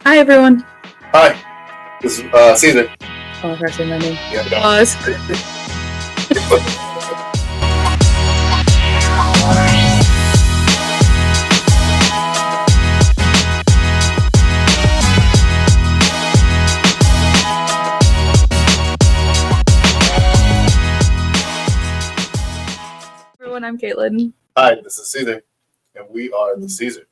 Hi, everyone. Hi, this is Caesar. Oh, I forgot to say my name. Yeah, Pause. Everyone, I'm Caitlin. Hi, this is Caesar, and we are the Ceasars.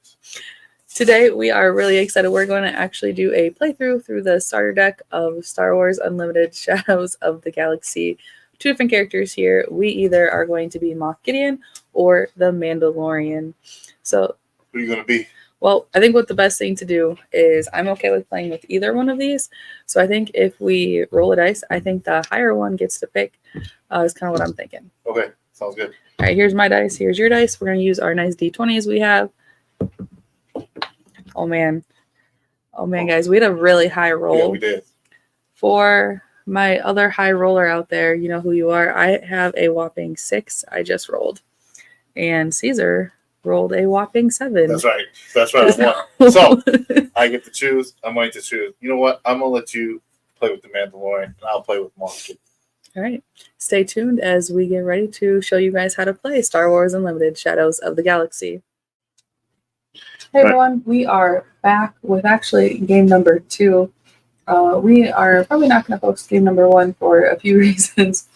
Today, we are really excited. We're going to actually do a playthrough through the starter deck of Star Wars Unlimited Shadows of the Galaxy. Two different characters here. We either are going to be Moff Gideon or the Mandalorian. So, Who are you going to be? well, I think what the best thing to do is I'm okay with playing with either one of these. So I think if we roll a dice, I think the higher one gets to pick. Is kind of what I'm thinking. Okay, sounds good. All right, here's my dice. Here's your dice. We're going to use our nice D20s we have. Oh, man, guys, we had a really high roll. Yeah, we did. For my other high roller out there, you know who you are. I have a whopping 6 I just rolled. And Caesar rolled a whopping 7. That's right. I won. So, I get to choose. I'm going to choose. You know what? I'm going to let you play with the Mandalorian, and I'll play with Moff. All right. Stay tuned as we get ready to show you guys how to play Star Wars Unlimited Shadows of the Galaxy. Hey everyone, we are back with actually game number 2. We are probably not going to post game number 1 for a few reasons.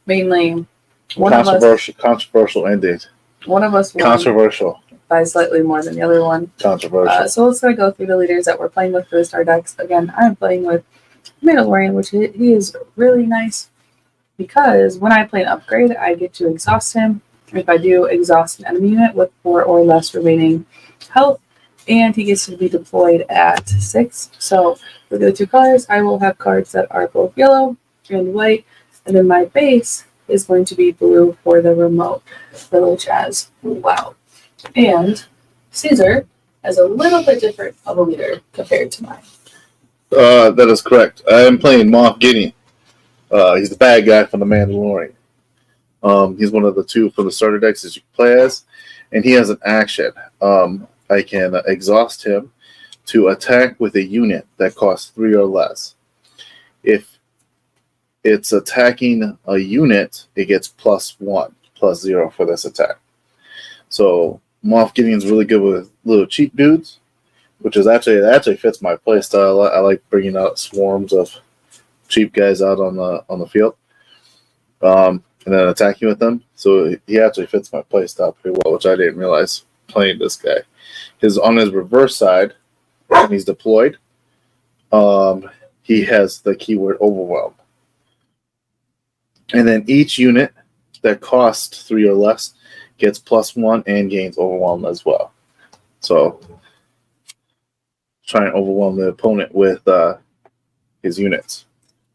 Mainly, controversial indeed. One of us won controversial by slightly more than the other one. Controversial. So let's go through the leaders that we're playing with for the star decks. Again, I'm playing with Mandalorian, which he is really nice because when I play an upgrade, I get to exhaust him. If I do, exhaust an enemy unit with 4 or less remaining health, and he gets to be deployed at 6. So for the 2 colors, I will have cards that are both yellow and white, and then my base is going to be blue for the remote village as well. And Caesar has a little bit different of a leader compared to mine. That is correct. I am playing Moff Gideon. He's the bad guy from the Mandalorian. He's one of the 2 from the starter decks that you can play as, and he has an action. I can exhaust him to attack with a unit that costs 3 or less. If it's attacking a unit, it gets +1, +0 for this attack. So Moff Gideon's really good with little cheap dudes, which is actually fits my playstyle. I like bringing out swarms of cheap guys out on the field, and then attacking with them. So he actually fits my playstyle pretty well, which I didn't realize playing this guy. On his reverse side, when he's deployed, he has the keyword overwhelm. And then each unit that costs 3 or less gets +1 and gains overwhelm as well. So try and overwhelm the opponent with his units.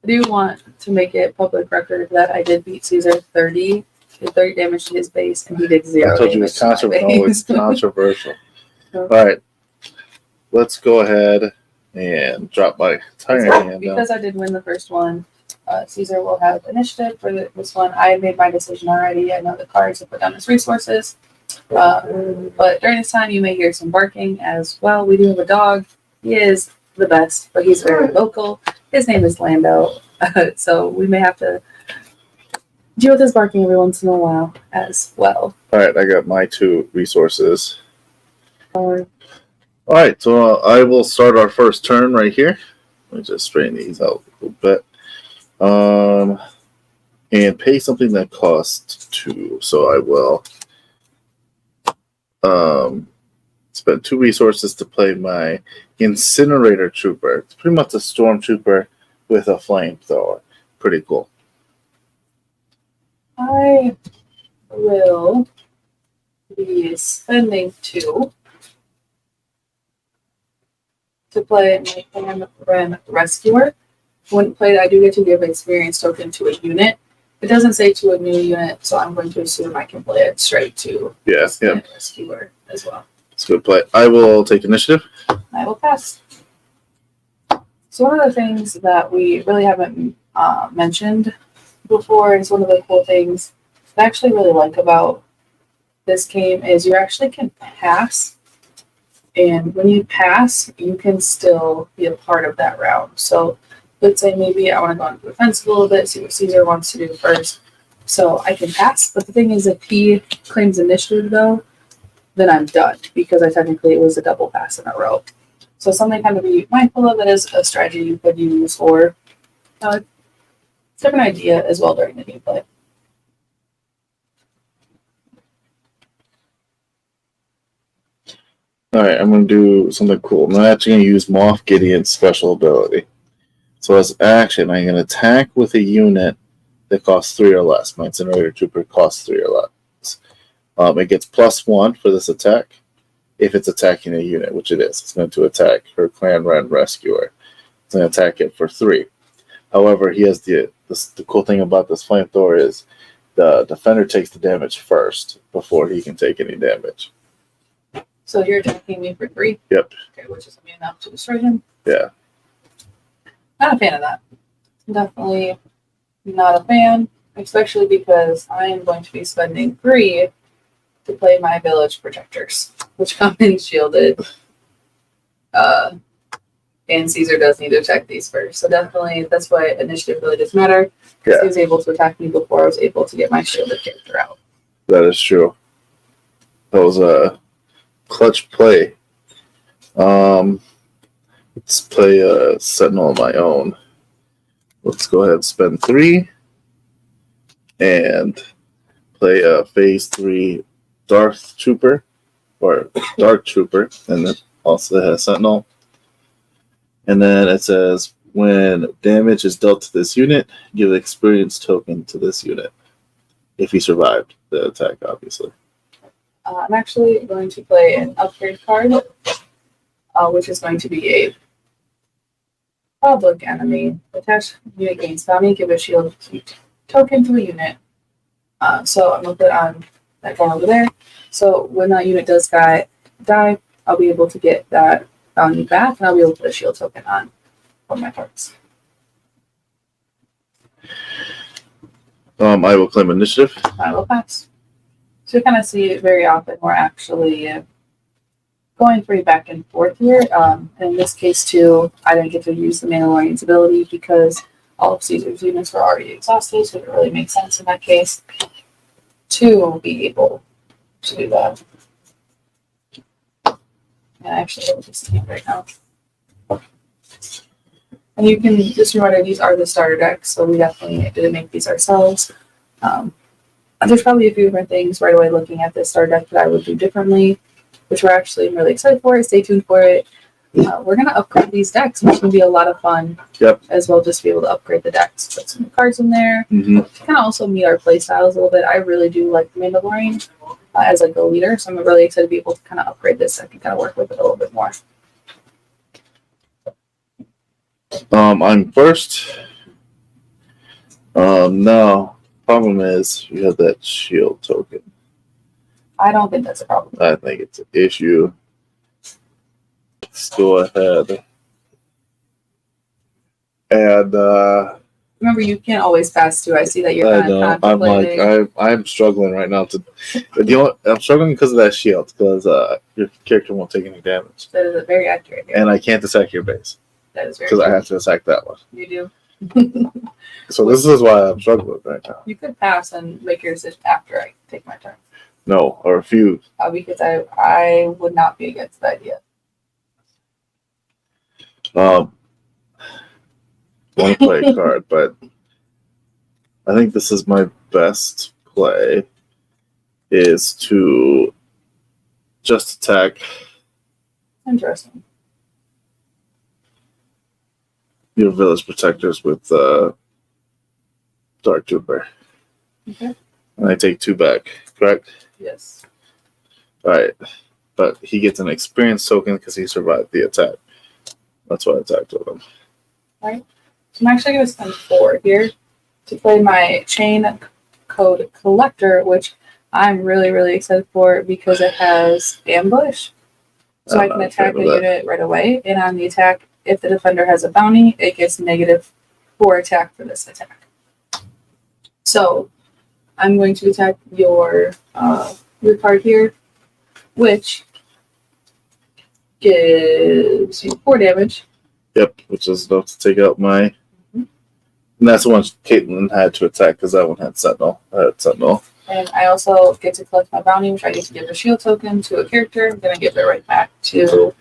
I do want to make it public record that I did beat Caesar 30 damage to his base, and he did 0 I told you it's controversial. All right, let's go ahead and drop my tire hand because I did win the first one. Caesar will have initiative for this one. I made my decision already. I know the cards to put down as resources. But during this time, you may hear some barking as well. We do have a dog. He is the best, but he's very local. His name is Lando. So we may have to deal with his barking every once in a while as well. All right, I got my 2 resources. All right, so I will start our first turn right here. Let me just straighten these out a little bit. And pay something that costs 2. So I will spend 2 resources to play my Incinerator Trooper. It's pretty much a stormtrooper with a flamethrower. Pretty cool. I will be spending 2 to play my Clan Rescuer. When played, I do get to give an experience token to a unit. It doesn't say to a new unit, so I'm going to assume I can play it straight to Rescuer as well. It's a good play. I will take initiative. I will pass. So one of the things that we really haven't mentioned before is one of the cool things I actually really like about this game is you actually can pass And when you pass, you can still be a part of that round. So let's say maybe I want to go into the defense a little bit, see what Caesar wants to do first. So I can pass. But the thing is, if he claims initiative, though, then I'm done because I technically it was a double pass in a row. So something kind of be mindful of. That is a strategy you could use or different idea as well during the gameplay. Alright, I'm going to do something cool. I'm not actually going to use Moff Gideon's special ability. So as action, I can attack with a unit that costs 3 or less. My Incinerator Trooper costs 3 or less. It gets +1 for this attack if it's attacking a unit, which it is. It's going to attack her Clan Ren Rescuer. It's going to attack it for 3. However, he has the cool thing about this flamethrower is the defender takes the damage first before he can take any damage. So you're attacking me for 3? Yep. Okay, which is going to be enough to destroy him? Yeah. Not a fan of that. Definitely not a fan, especially because I am going to be spending 3 to play my village protectors, which come in shielded. And Caesar does need to check these first. So definitely, that's why initiative really does matter. Because he was able to attack me before I was able to get my shielded character out. That is true. That was a clutch play. Let's play a Sentinel of my own. Let's go ahead and spend 3 and play a Phase 3 Darth Trooper or Dark Trooper, and then also has Sentinel. And then it says when damage is dealt to this unit, give an experience token to this unit. If he survived the attack, obviously. I'm actually going to play an upgrade card, which is going to be a public enemy. Attach unit gains bounty, give a shield token to a unit. So I'm going to put on that guy over there. So when that unit does die, I'll be able to get that bounty back, and I'll be able to put a shield token on for my cards. I will claim initiative. I will pass. So you kind of see it very often. We're actually going 3 back and forth here. In this case, too, I didn't get to use the Mandalorian's ability because all of Caesar's units were already exhausted, so it really makes sense in that case to be able to do that. And I actually have this team right now. And you can just remember these are the starter decks, so we definitely didn't make these ourselves. There's probably a few different things right away looking at this starter deck that I would do differently, which we're actually really excited for. Stay tuned for it. We're going to upgrade these decks, which can be a lot of fun. Yep. As well, just to be able to upgrade the decks, put some cards in there. Mm-hmm. Kind of also meet our play styles a little bit. I really do like the Mandalorian as like a leader, so I'm really excited to be able to kind of upgrade this. I can kind of work with it a little bit more. I'm first. No. Problem is, you have that shield token. I don't think that's a problem. I think it's an issue. Let's go ahead. And Remember, you can't always pass too. I see that you're I kind of know. contemplating. I'm struggling right now I'm struggling because of that shield, because your character won't take any damage. That is very accurate here. And I can't attack your base. That is very because I true. have to attack that one. You do. So this is why I'm struggling right now. You could pass and make your decision after I take my turn. No, or refuse. Because I would not be against the idea. Want to play a card, but I think this is my best play, is to just attack Interesting. your village protectors with Dark Trooper. Okay. And I take 2 back, correct? Yes. Alright. But he gets an experience token because he survived the attack. That's why I attacked with him. Right. So I'm actually going to spend 4 here to play my Chain Code Collector, which I'm really, really excited for because it has ambush. So I can attack a unit right away. And on the attack, if the defender has a bounty, it gets -4 attack for this attack. So I'm going to attack your card here, which gives you 4 damage. Yep, which is enough to take out my. And that's the one Caitlin had to attack because that one had Sentinel. And I also get to collect my bounty, which I get to give a shield token to a character. I'm going to give it right back to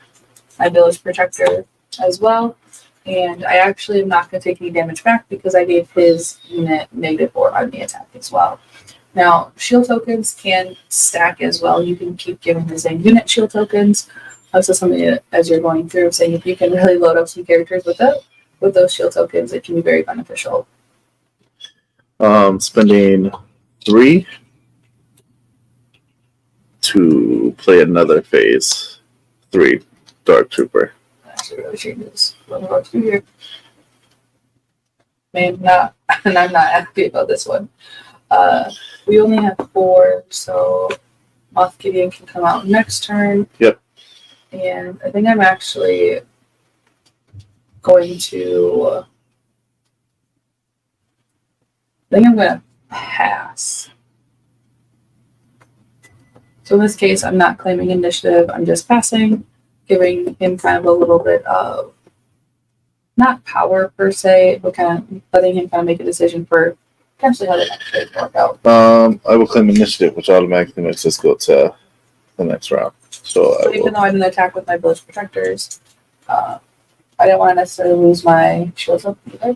my village protector as well. And I actually am not going to take any damage back because I gave his unit -4 on the attack as well. Now, shield tokens can stack as well. You can keep giving the same unit shield tokens. Also, something that, as you're going through, saying if you can really load up some characters with those shield tokens, it can be very beneficial. Spending 3 to play another phase 3 Dark Trooper. Actually, really changes what I'm going to do here. Man, not, and I'm not happy about this one. We only have 4, so Moff Gideon can come out next turn. Yep. And I think I'm actually going to. I think I'm going to pass. So in this case, I'm not claiming initiative. I'm just passing, giving him kind of a little bit of not power per se, but kind of letting him kind of make a decision for potentially how the next phase work out. I will claim initiative, which automatically makes us go to the next round. So even though I didn't attack with my village protectors, I didn't want to necessarily lose my shields up either.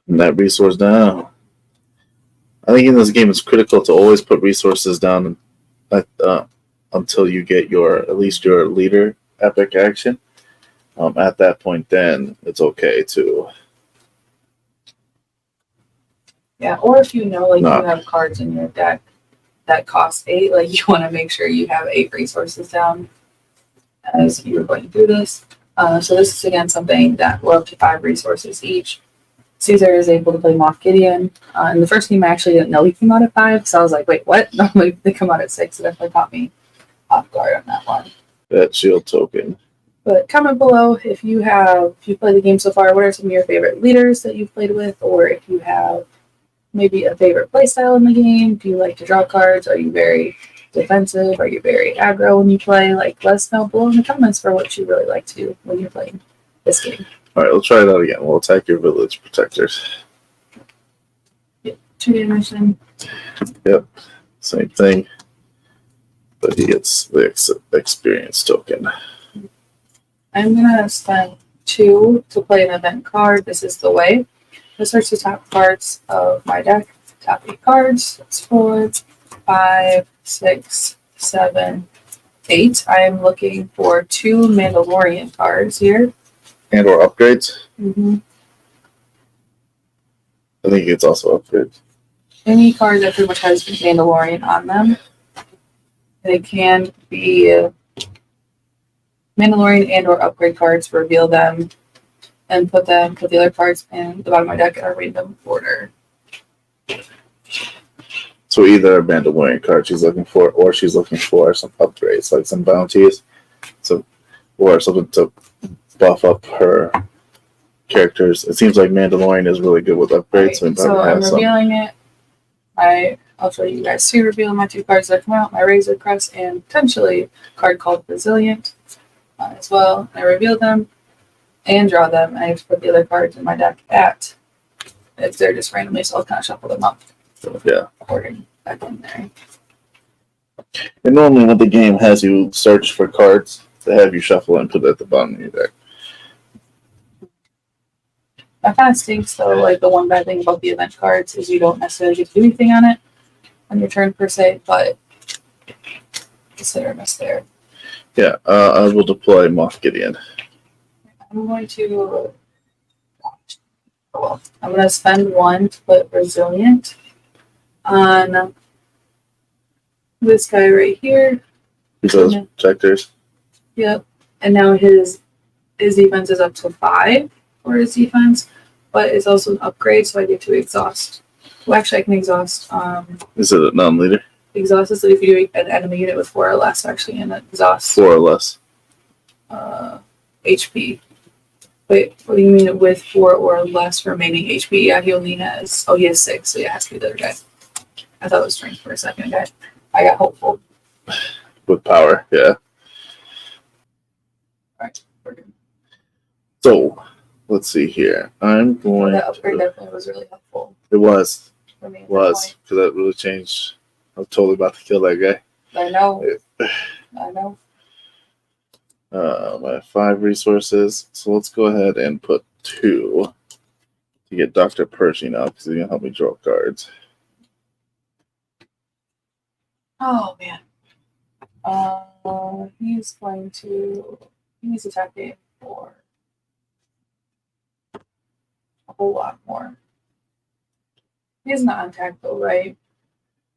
And that resource down. I think in this game it's critical to always put resources down until you get at least your leader epic action. At that point, then it's okay to. Yeah, or if you know, you have cards in your deck that cost 8, you want to make sure you have 8 resources down as you're going through this. So this is again something that we're up to 5 resources each. Caesar is able to play Moff Gideon. In the first game, I actually didn't know he came out at 5, so I was like, wait, what? Normally they come out at 6. It definitely caught me off guard on that one. That shield token. But comment below if you played the game so far, what are some of your favorite leaders that you've played with, or if you have maybe a favorite playstyle in the game. Do you like to draw cards? Are you very defensive? Are you very aggro when you play? Let us know below in the comments for what you really like to do when you're playing this game. All right, we'll try it out again. We'll attack your village protectors. Yep, 2 damage then. Yep, same thing. But he gets the experience token. I'm going to spend 2 to play an event card. This is the way. This starts the top cards of my deck. Top 8 cards. That's 4, 5, 6, 7, 8. I am looking for 2 Mandalorian cards here. And or upgrades. Mm-hmm. I think it's also upgrades. Any card that pretty much has Mandalorian on them. And it can be Mandalorian and or upgrade cards, reveal them, and put the other cards in the bottom of my deck in a random order. So either a Mandalorian card she's looking for, or she's looking for some upgrades, like some bounties, or something to buff up her characters. It seems like Mandalorian is really good with upgrades. Right, so I'm revealing it. I'll show you guys 2 reveal my 2 cards that come out, my Razor Crest and potentially a card called Resilient as well. I reveal them and draw them. I have to put the other cards in my deck if they're just randomly, so I'll kind of shuffle them up. Yeah. According back in there. And normally when the game has you search for cards, they have you shuffle and put it at the bottom of your deck. That kind of stinks though. The one bad thing about the event cards is you don't necessarily get to do anything on it on your turn per se, but consider a miss there. Yeah, I will deploy Moff Gideon. I'm going to spend 1 to put Resilient on this guy right here. Those protectors. Yep. And now his defense is up to 5 for his defense, but it's also an upgrade, so I get to exhaust. Well, actually, I can exhaust. Is it a non-leader? Exhaust is if you do an enemy unit with 4 or less, actually, and exhaust 4 or less. HP. Wait, what do you mean with 4 or less remaining HP? Yeah, he only has. Oh, he has 6, so yeah, it has to be the other guy. I thought it was strength for a second. I got hopeful. With power, yeah. Alright, we're good. So, let's see here. I'm going. That upgrade definitely was really helpful It was. for me. Was. Because that really changed. I was totally about to kill that guy. I know. I know. I have 5 resources. So let's go ahead and put 2 to get Dr. Pershing out because he's going to help me draw cards. Oh, man. He's going to. He's attacking for a whole lot more. He's not attack though, right?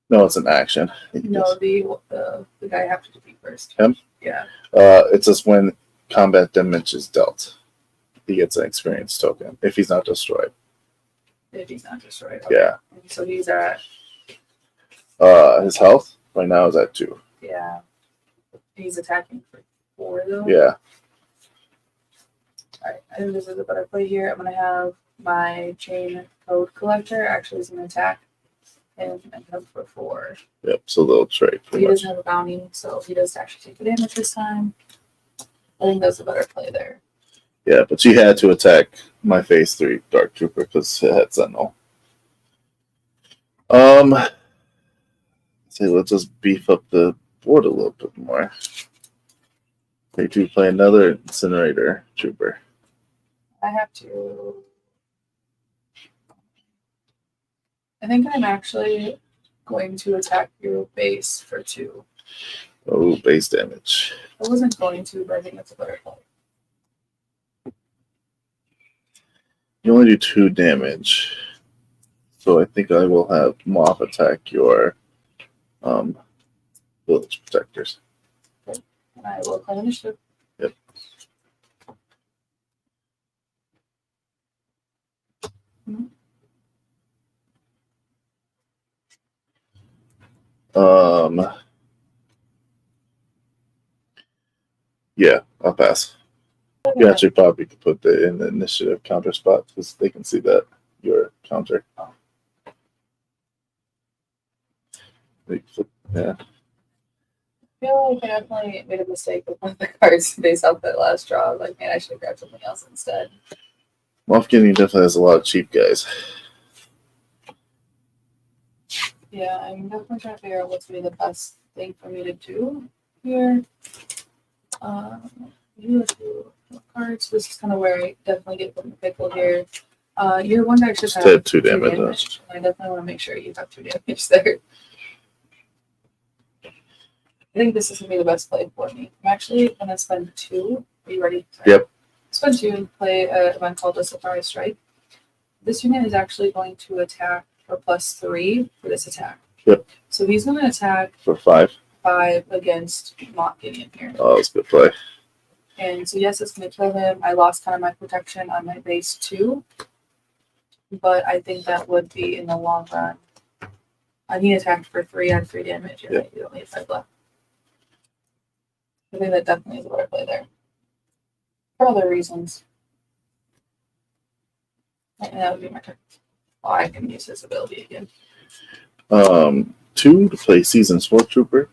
No, it's an action. No, the guy I have to defeat first. Him? Yeah. It's just when combat damage is dealt, he gets an experience token if he's not destroyed. If he's not destroyed. Okay. Yeah. So he's at. His health right now is at 2. Yeah. He's attacking for 4 though. Yeah. Alright, I think this is a better play here. I'm gonna have my chain code collector actually is gonna attack him and come for 4. Yep. So they'll trade. He doesn't have a bounty, so he does actually take the damage this time. I think that's a better play there. Yeah, but you had to attack my phase 3 Dark Trooper because it had Sentinel. Let's just beef up the board a little bit more. They do play another Incinerator Trooper. I have to. I think I'm actually going to attack your base for 2. Oh, base damage. I wasn't going to, but I think that's a better play. You only do 2 damage. So I think I will have Moth attack your village protectors. Okay. And I will claim initiative. Yep. Mm-hmm. Yeah, I'll pass. You actually probably could put that in the initiative counter spot because they can see that your counter. Yeah. I feel like I definitely made a mistake with one of the cards based off that last draw. Like, man, I should have grabbed something else instead. Moff Gideon definitely has a lot of cheap guys. Yeah, I'm definitely trying to figure out what's going to be the best thing for me to do here. You do cards. This is kind of where I definitely get from the pickle here. Your one deck should have 2 damage. I definitely want to make sure you have 2 damage there. I think this is going to be the best play for me. I'm actually going to spend 2. Are you ready? Sorry. Yep. Spend 2 and play an event called a Surprise Strike. This unit is actually going to attack for +3 for this attack. Yep. So he's going to attack For 5. 5 against Mock Gideon here. Oh, that's a good play. And so yes, it's going to kill him. I lost kind of my protection on my base too. But I think that would be in the long run. He attacked for 3, I had 3 damage, and you only have 5 left. I think that definitely is a better play there. For other reasons. And that would be my turn. Oh, I can use his ability again. 2 to play Season Sword Trooper.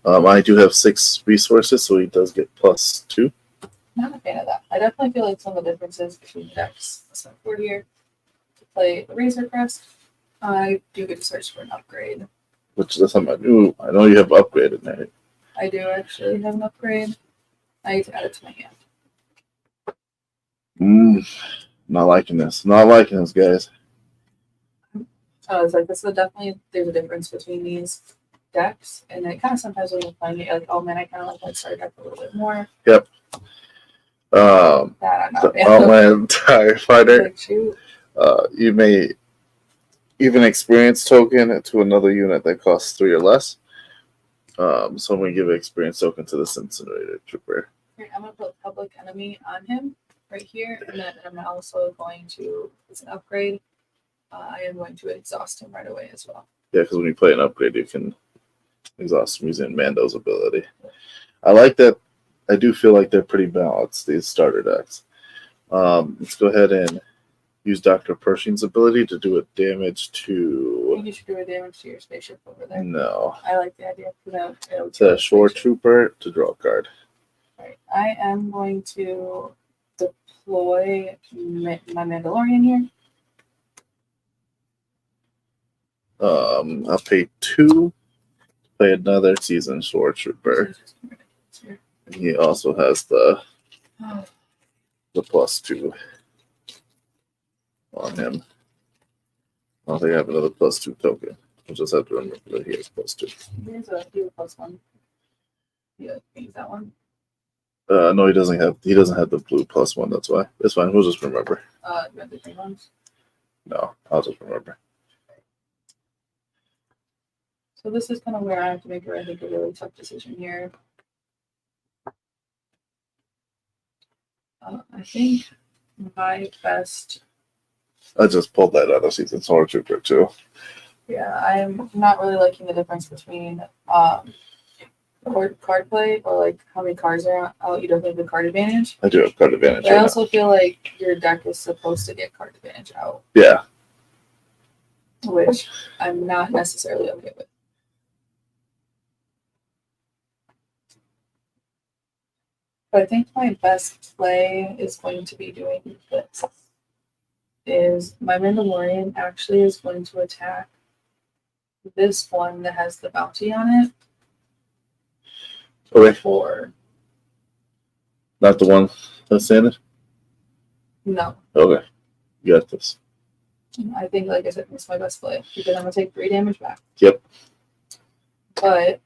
I do have 6 resources, so he does get +2. Not a fan of that. I definitely feel like some of the differences between decks. Let's not forward here. To play the Razor Crest, I do get to search for an upgrade. Which is something I do. I know you have upgraded now. I do actually have an upgrade. I need to add it to my hand. Not liking this. Not liking this, guys. So I was like, this is definitely, there's a difference between these decks. And it kind of sometimes when you're playing it, you're like, oh man, I kind of like Star Deck a little bit more. Yep. That I'm not a fan of. Outland Tire Fighter. Like, shoot. You may even experience token to another unit that costs 3 or less. So I'm going to give an experience token to this Incinerator Trooper. Here, I'm going to put Public Enemy on him right here. And then I'm also going to, it's an upgrade. I am going to exhaust him right away as well. Yeah, because when you play an upgrade, you can exhaust him using Mando's ability. I like that. I do feel like they're pretty balanced, these starter decks. Let's go ahead and use Dr. Pershing's ability to do a damage I to. think you should do a damage to your spaceship over there. No. I like the idea. It'll It's a shore trooper to draw a card. Right. I am going to deploy my Mandalorian here. I'll pay 2 to play another seasoned shore trooper. And he also has the +2 on him. I don't think I have another +2 token. I'll just have to remember that he has +2. Here's a +1. Yeah, use that one. No, he doesn't have the blue +1, that's why. It's fine, we'll just remember. You have the green ones? No, I'll just remember. So this is kind of where I have to make I think a really tough decision here. I think my best. I just pulled that out of season Sword Trooper too. Yeah, I'm not really liking the difference between card play or like how many cards are out. You don't have the card advantage. I do have card advantage. But I also feel like your deck is supposed to get card advantage out. Yeah. Which I'm not necessarily okay with. But I think my best play is going to be doing this. Is my Mandalorian actually is going to attack this one that has the bounty on it. Okay. Or not the one that's in it? No. Okay. You got this. I think, like I said, it's my best play because I'm gonna take 3 damage back. Yep. But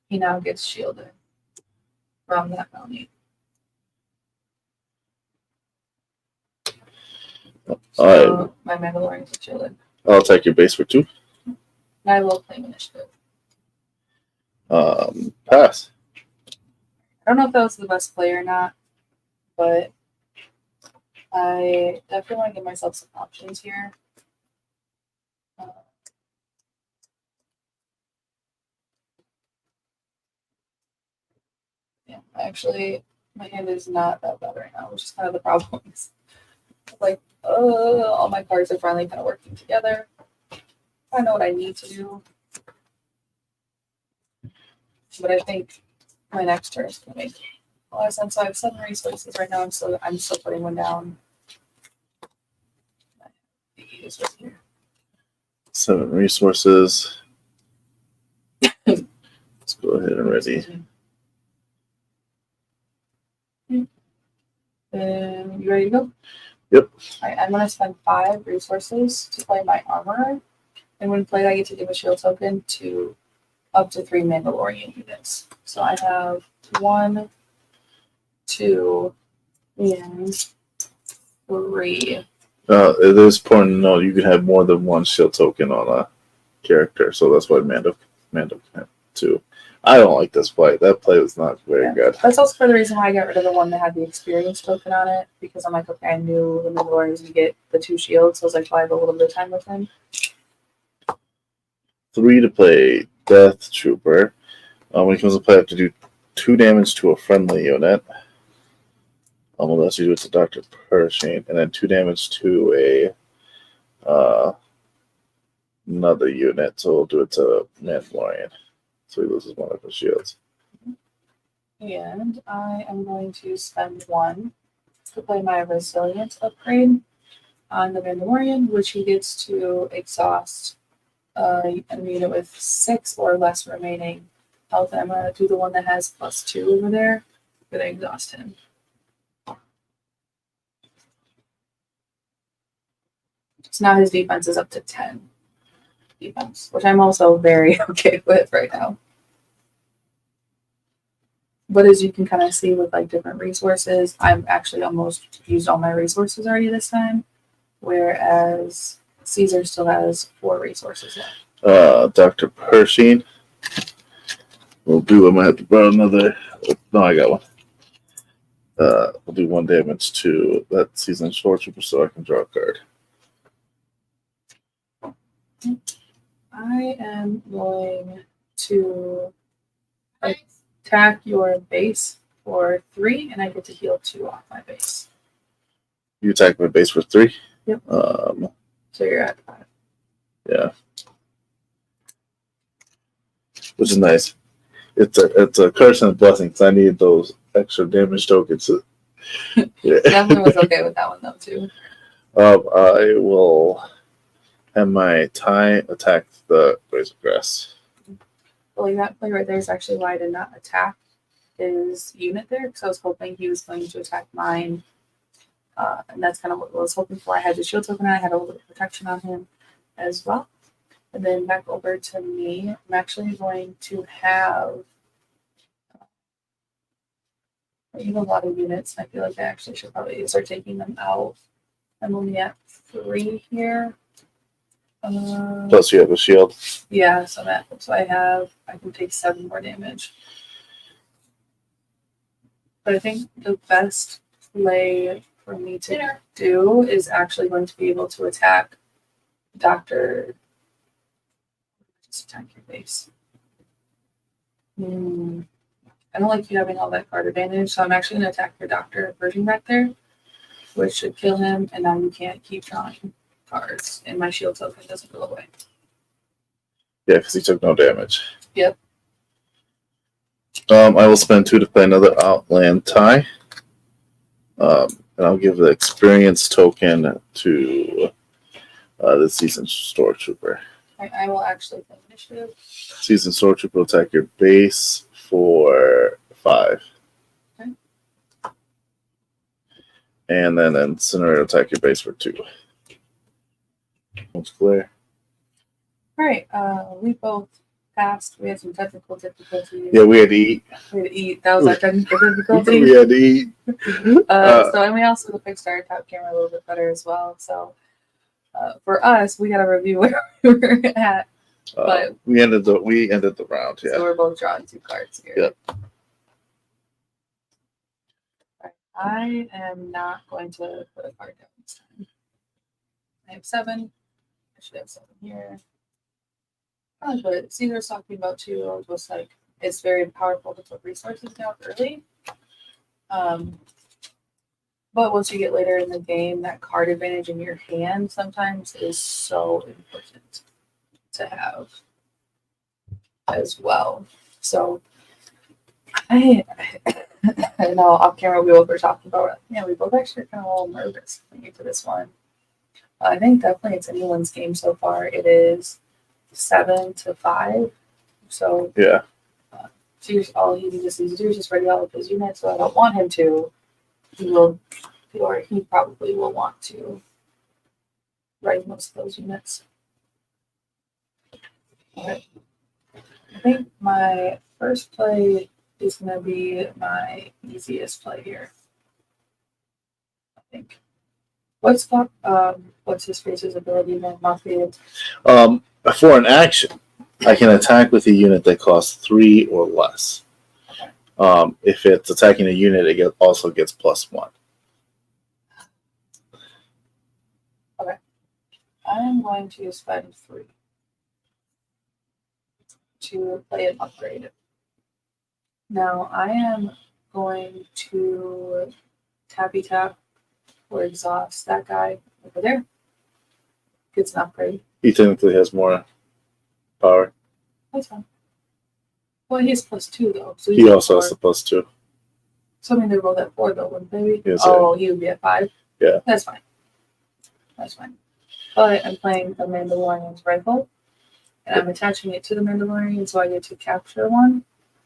he now gets shielded from that bounty. So my Mandalorian is shielded. I'll attack your base for 2. And I will claim initiative. Pass. I don't know if that was the best play or not, but I definitely want to give myself some options here. Yeah, actually, my hand is not that bad right now, which is kind of the problem. Like, all my cards are finally kind of working together. I know what I need to do. But I think my next turn is going to make a lot of sense. So I have 7 resources right now. I'm still putting one down. 7 resources. Let's go ahead and ready. You ready to go? Yep. Alright, I'm going to spend 5 resources to play my armorer. And when played, I get to give a shield token to up to 3 Mandalorian units. So I have 1, 2, and 3. It is important to know you can have more than 1 shield token on a character, so that's why Mando can have 2. I don't like this play. That play was not very good. That's also for the reason why I got rid of the one that had the experience token on it, because I'm like, okay, I knew the Mandalorians would get the 2 shields, so I was like, well, I have a little bit of time with him. 3 to play Death Trooper. When he comes to play, I have to do 2 damage to a friendly unit. Unless you do it to Dr. Pershing, and then 2 damage to a another unit. So we'll do it to Mandalorian. So he loses 1 of his shields. And I am going to spend 1 to play my resilience upgrade on the Mandalorian, which he gets to exhaust a unit with 6 or less remaining health. I'm going to do the one that has +2 over there. I'm going to exhaust him. So now his defense is up to 10 defense, which I'm also very okay with right now. But as you can kind of see with like different resources, I've actually almost used all my resources already this time, whereas Caesar still has 4 resources left. Dr. Pershing will do. I might have to borrow another. No, I got one. We'll do 1 damage to that seasoned short trooper so I can draw a card. I am going to attack your base for 3, and I get to heal 2 off my base. You attack my base for 3. Yep. So you're at 5. Yeah. Which is nice. It's a curse and a blessing because I need those extra damage tokens. Yeah. Definitely was okay with that one though too. I will have my tie attack the Razor Crest. Well, that play right there is actually why I did not attack his unit there, because I was hoping he was going to attack mine. And that's kind of what I was hoping for. I had the shield token, I had a little bit of protection on him as well. And then back over to me, I'm actually going to have I have a lot of units. I feel like I actually should probably start taking them out. I'm only at 3 here. Plus, you have a shield. Yeah, so I can take 7 more damage. But I think the best play for me to do is actually going to be able to attack Dr. Just attack your base. I don't like you having all that card advantage, so I'm actually going to attack your Doctor version back there, which should kill him, and now you can't keep drawing cards, and my shield token doesn't go away. Yeah, because he took no damage. Yep. I will spend 2 to play another Outland tie. And I'll give the experience token to the Seasoned Stormtrooper. I will actually play initiative. Seasoned Stormtrooper will attack your base for 5. Okay. And then Incinerator will attack your base for 2. It's clear. All right. We both passed. We had some technical difficulties. Yeah, we had to eat. We had to eat. That was our technical difficulty. We had to eat. And we also fixed our top camera a little bit better as well. So for us, we got to review where we were at. But we ended the round. Yeah. So we're both drawing 2 cards here. Yep. Right. I am not going to put a card down this time. I have 7. I should have 7 here. But Ceasars talking about too, I was just like, it's very powerful to put resources down early. But once you get later in the game, that card advantage in your hand sometimes is so important to have as well. So I know off camera we both were talking about, we both actually are kind of a little nervous going into this one. I think definitely it's anyone's game so far. It is 7-5. So yeah. All he needs to do is just ready all of his units. So I don't want him to. He will, or he probably will want to write most of those units. Okay. I think my first play is going to be my easiest play here. I think. What's his face's ability then, Mafia? For an action, I can attack with a unit that costs 3 or less. Okay. If it's attacking a unit, it also gets +1. Okay. I am going to spend 3 to play an upgrade. Now I am going to tappy tap or exhaust that guy over there. Gets an upgrade. He technically has more power. That's fine. Well, he has +2 though. So he also has the +2. So I mean, they rolled at 4 though, wouldn't they? Yes, he would be at 5. Yeah, that's fine. That's fine. But I'm playing the Mandalorian's rifle, and I'm attaching it to the Mandalorian, so I get to capture one.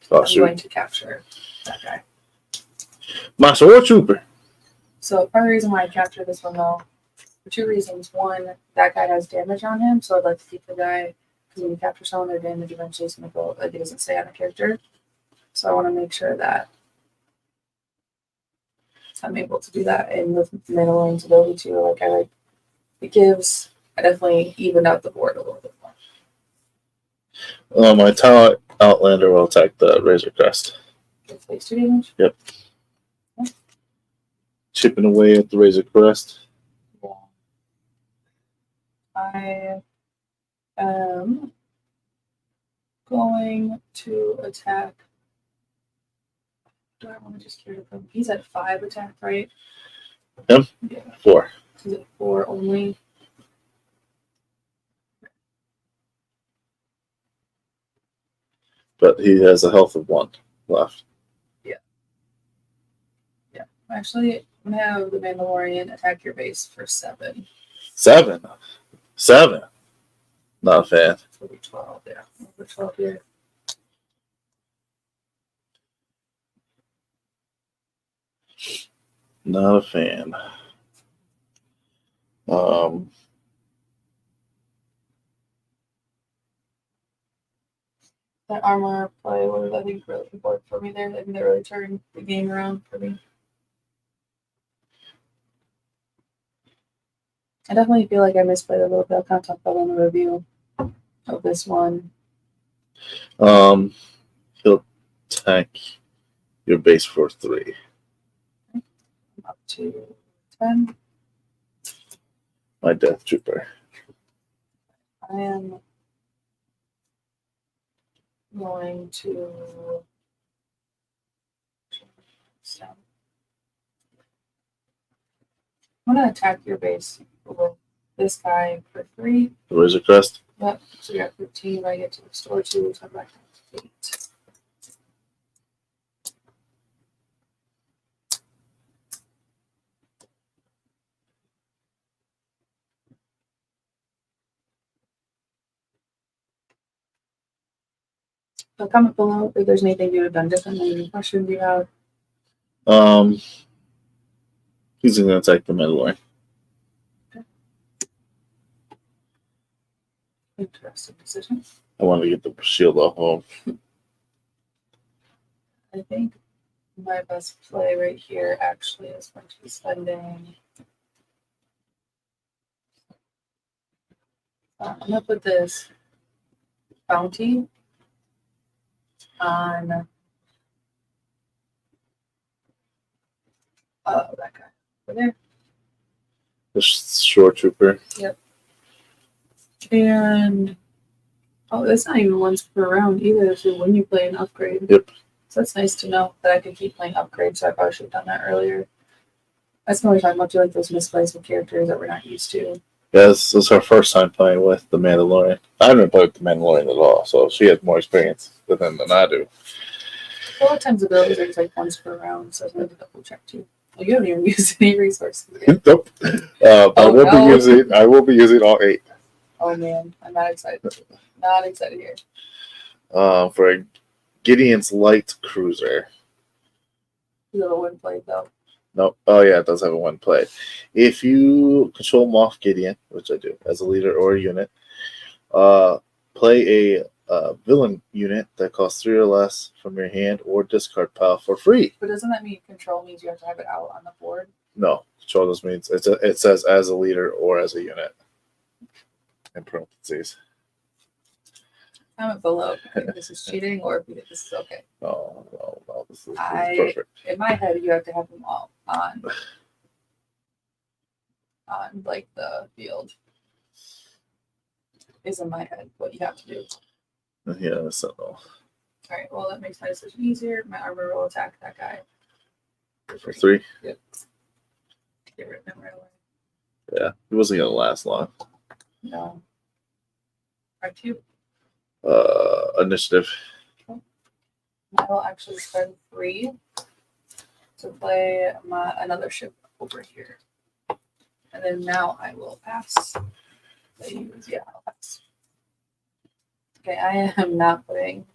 I'm going to capture that guy. My sword trooper. So part of the reason why I capture this one though, for 2 reasons. One, that guy has damage on him, so I'd like to keep the guy, because when you capture someone, their damage eventually is going to go, it doesn't stay on the character. So I want to make sure that I'm able to do that, and with Mandalorian's ability too, I definitely evened out the board a little bit more. My Tower Outlander will attack the Razor Crest. It takes 2 damage? Yep. Okay. Chipping away at the Razor Crest. Yeah. I am going to attack. Do I want to just carry him? He's at 5 attack, right? Him? Yeah. 4. Is it 4 only? But he has a health of 1 left. Actually, I'm gonna have the Mandalorian attack your base for 7. 7. 7. Not a fan. It'll be 12, yeah. Over 12 here. Not a fan. That armor play was, I think, really important for me there. I think that really turned the game around for me. I definitely feel like I misplayed a little bit. I'll kind of talk about it in the review of this one. He'll attack your base for 3. Up to 10. My Death Trooper. I am going to I'm gonna attack your base with this guy for 3. The Razor Crest. Yep. So you're at 15. I get to restore 2, so I'm back to 8. So comment below if there's anything you would have done differently, any questions you have. He's going to attack the Mandalorian. Interesting decision. I want to get the shield off of him. I think my best play right here actually is going to be spending. I'm gonna put this bounty on that guy over there. The Shore Trooper. Yep. And that's not even once per round either. This is when you play an upgrade. Yep. So that's nice to know that I can keep playing upgrades. So I probably should have done that earlier. That's what we're talking about. Do like those misplays with characters that we're not used to. Yeah, this is our first time playing with the Mandalorian. I haven't played with the Mandalorian at all, so she has more experience with him than I do. A lot of times the abilities are just like once per round, so I wanted to double check too. Well, you haven't even used any resources yet. Nope. I will be using all 8. Oh man, I'm not excited. Not excited here. For a Gideon's light cruiser. You have a win play though. No. Oh yeah, it does have a 1 play. If you control Moff Gideon, which I do, as a leader or a unit, play a villain unit that costs 3 or less from your hand or discard pile for free. But doesn't that mean control means you have to have it out on the board? No, control just means it says as a leader or as a unit in parentheses. Comment below if you think this is cheating or if you think this is okay. No, this is perfect. In my head, you have to have them all on like the field. Is in my head what you have to do. Yeah, so. All right. Well, that makes my decision easier. My armor will attack that guy For 3. Yep. Get rid of him right away. Yeah, he wasn't gonna last long. No. Right, 2. Initiative. I will actually spend 3 to play another ship over here. And then now I will pass. I'll pass. Okay, I am not putting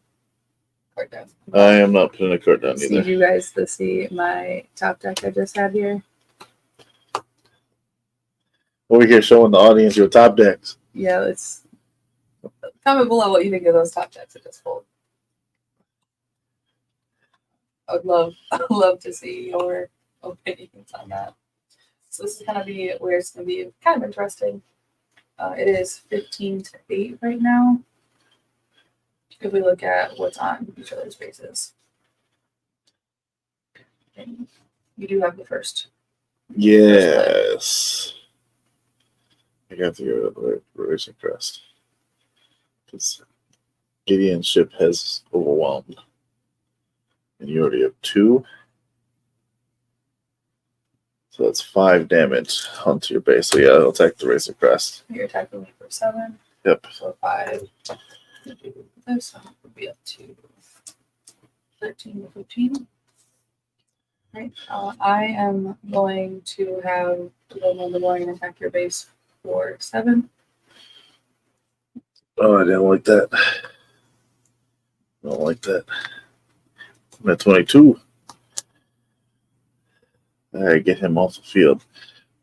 card down. I am not putting a card down either. Need you guys to see my top deck I just had here. Over here showing the audience your top decks. Yeah, let's comment below what you think of those top decks I just pulled. I'd love to see your opinions on that. So this is gonna be where it's gonna be kind of interesting. It is 15-8 right now. If we look at what's on each other's bases. And you do have the first. Yes. I got to go to the Razor Crest. Because Gideon's ship has overwhelmed. And you already have 2. So that's 5 damage onto your base. So yeah, it'll attack the Razor Crest. You're attacking me for 7. Yep. So 5. This one would be up to 13 to 15. Right. I am going to have the Mandalorian attack your base for 7. Oh, I didn't like that. Don't like that. I'm at 22. I get him off the field.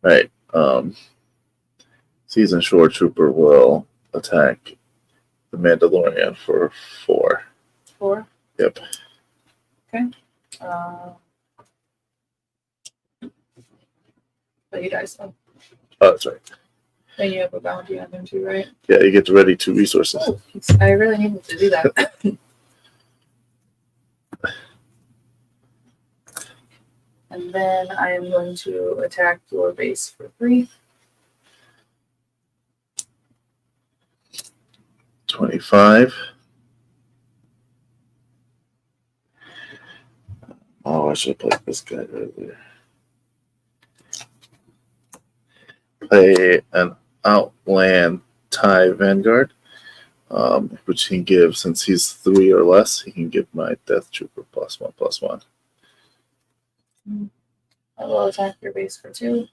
All right. Seasoned Shore Trooper will attack the Mandalorian for 4. 4? Yep. Okay. But he dies though. Oh, that's right. And you have a bounty on him too, right? Yeah, you get to ready 2 resources. Oh, I really needed to do that. And then I am going to attack your base for 3. 25. Oh, I should have played this guy earlier. Play an Outland TIE Vanguard, which he can give, since he's 3 or less, he can give my Death Trooper +1/+1. I will attack your base for 2.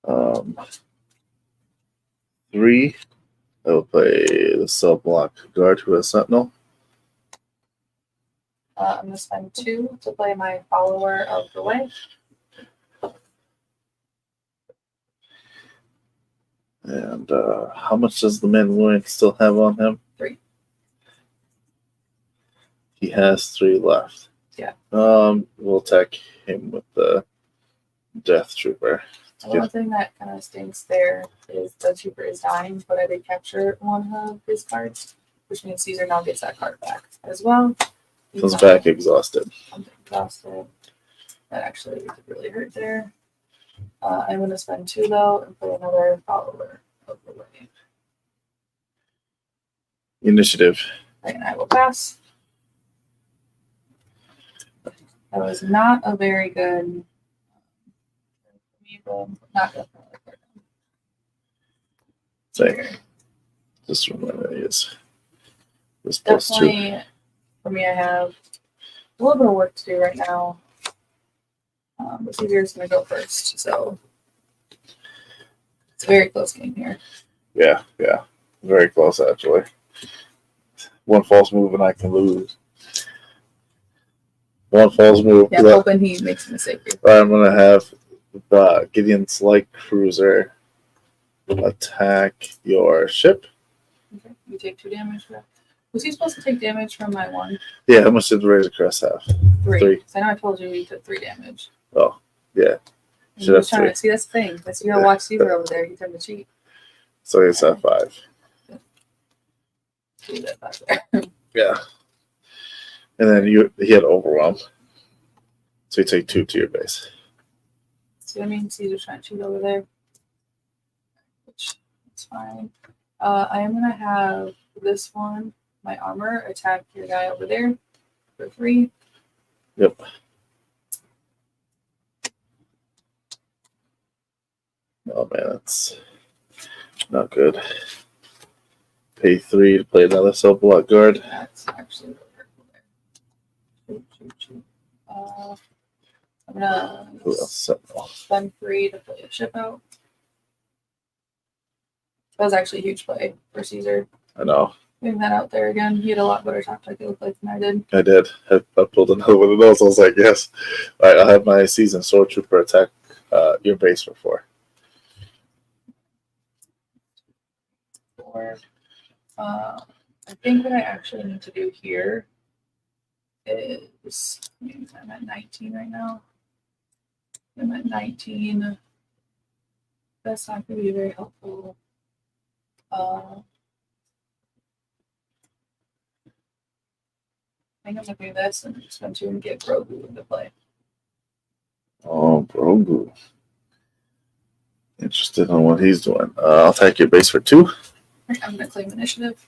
Um, 3. I will play the Cell Block Guard who has Sentinel. I'm going to spend 2 to play my Follower of the Way. And how much does the Mandalorian still have on him? 3. He has 3 left. Yeah. We'll attack him with the Death Trooper. The one thing that kind of stinks there is the Trooper is dying, but I did capture one of his cards, which means Caesar now gets that card back as well. Comes back exhausted. I'm exhausted. That actually really hurt there. I'm going to spend 2 though and play another Follower of the Way. Initiative. And I will pass. That was not a very good. Not definitely. Same. Just remember it is. This +2. Definitely, for me, I have a little bit of work to do right now. But Ceasars going to go first, so it's a very close game here. Yeah. Very close, actually. One false move and I can lose. One false move. Yeah, I'm hoping he makes a mistake here. I'm going to have the Gideon's Light Cruiser attack your ship. Okay. You take 2 damage for that. Was he supposed to take damage from my 1? Yeah, how much did the Razor Crest have? 3. 3. So I know I told you he took 3 damage. Oh, yeah. And Should he was have trying 3. to see, that's the thing. That's you gotta watch Caesar over there. He turned to cheat. So he's at 5. Do that back there. Yeah. And then he had Overwhelm. So you take 2 to your base. See what I mean? Caesar's trying to cheat over there. Which is fine. I am gonna have this one, my armor, attack your guy over there for 3. Yep. Oh man, that's not good. Pay 3 to play another Cell Block Guard. That's actually really hurtful there. Shoot. I'm gonna Who else? Sentinel. spend 3 to play a ship out. That was actually a huge play for Caesar. I know. Putting that out there again. He had a lot better top deck, it looked like, than I did. I did. I pulled another one of those. I was like, yes. All right, I'll have my Seasoned Sword Trooper attack your base for 4. 4. I think what I actually need to do here is, I'm at 19 right now. I'm at 19. That's not going to be very helpful. I think I'm going to do this and spend 2 and get Grogu into play. Oh, Grogu. Interested in what he's doing. I'll attack your base for 2. Right, I'm gonna claim initiative.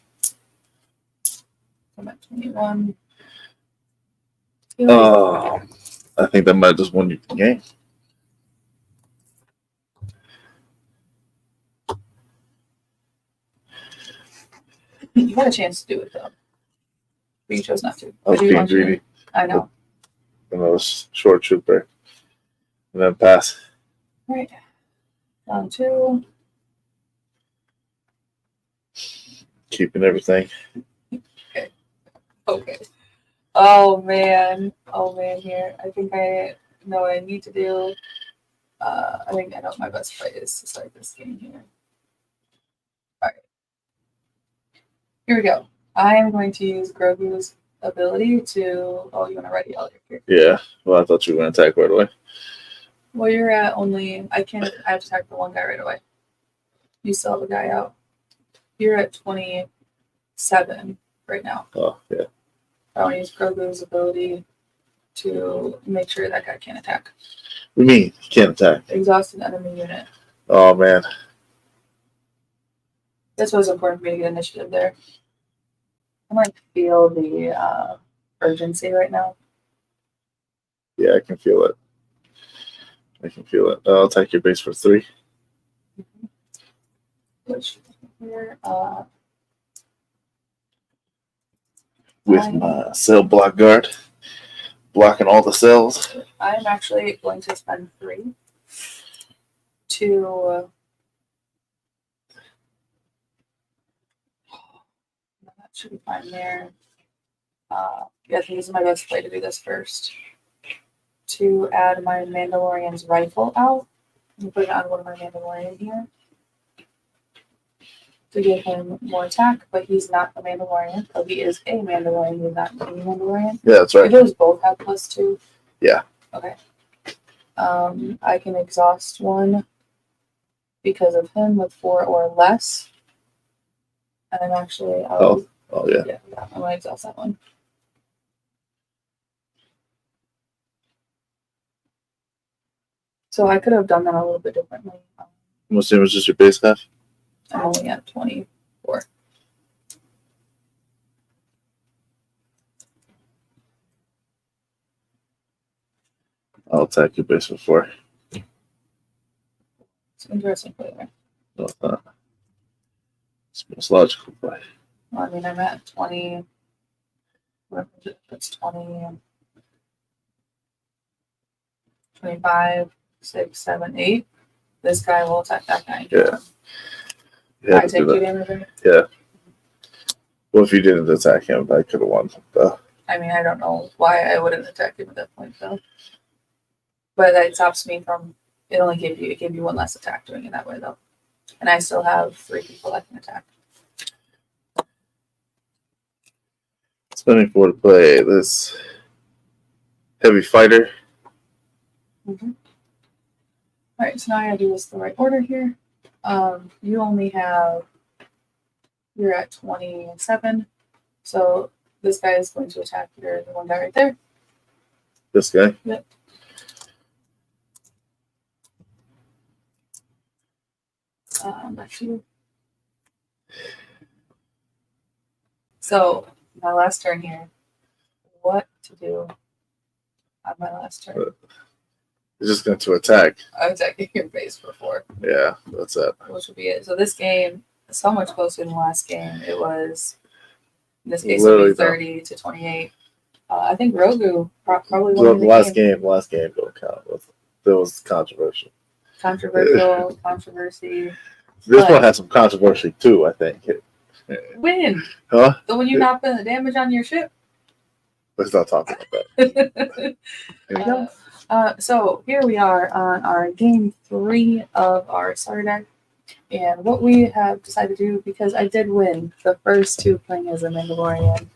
I'm at 21. I think that might just won you the game. You had a chance to do it though. But you chose not to. I was do you being want you to- greedy. I know. And I was short trooper. And then pass. Right. Down 2. Keeping everything. Okay. Oh man. Here. I think I know what I need to do. I think I know what my best play is to start this game here. Alright. Here we go. I am going to use Grogu's ability to. Oh, you want to ready all your characters? Yeah. Well, I thought you were going to attack right away. Well, you're at only. I can't. I have to attack the one guy right away. You still have a guy out. You're at 27 right now. Oh, yeah. I want to use Grogu's ability to make sure that guy can't attack. What do you mean? You can't attack. Exhaust an enemy unit. Oh, man. This was important for me to get initiative there. I might feel the urgency right now. Yeah, I can feel it. I'll attack your base for 3. Which here, With my cell block guard. Blocking all the cells. I'm actually going to spend 3 to. That should be fine there. Yeah, I think this is my best play to do this first. To add my Mandalorian's rifle out. And put it on one of my Mandalorian here. To give him more attack, but he's not a Mandalorian. So he is a Mandalorian, he's not a Mandalorian. Yeah, that's right. Do those both have +2? Yeah. Okay. I can exhaust one because of him with 4 or less. And I'm actually Oh, yeah. Yeah, I'm gonna exhaust that one. So I could have done that a little bit differently. How much damage does your base have? I'm only at 24. I'll attack your base for 4. It's interesting play there. No, it's not. It's the most logical play. Well, I mean, I'm at 20. What is it? That's 20. 25, 6, 7, 8. This guy will attack that guy. Yeah. I take 2 damage. Right? Yeah. Well, if you didn't attack him, I could have won. I mean, I don't know why I wouldn't attack him at that point, though. But that stops me from. It only gave you 1 less attack doing it that way, though. And I still have 3 people that can attack. Spending 4 to play this heavy fighter. Mm-hmm. All right, so now I gotta do this the right order here. You only have. You're at 27, so this guy is going to attack the one guy right there. This guy? Yep. That's you. So, my last turn here. What to do on my last turn? He's just going to attack. I'm attacking your base for 4. Yeah, that's it. Which would be it. So, this game is so much closer than the last game. It was, in this case, it would be 30 to 28. I think Grogu probably won the last game. Last game don't count. That was controversial. Controversy. This one has some controversy too, I think. Win. Huh? So when you knock the damage on your ship. Let's not talk about that. Here we go. So here we are on our game 3 of our starter deck. And what we have decided to do, because I did win the first 2 playing as a Mandalorian,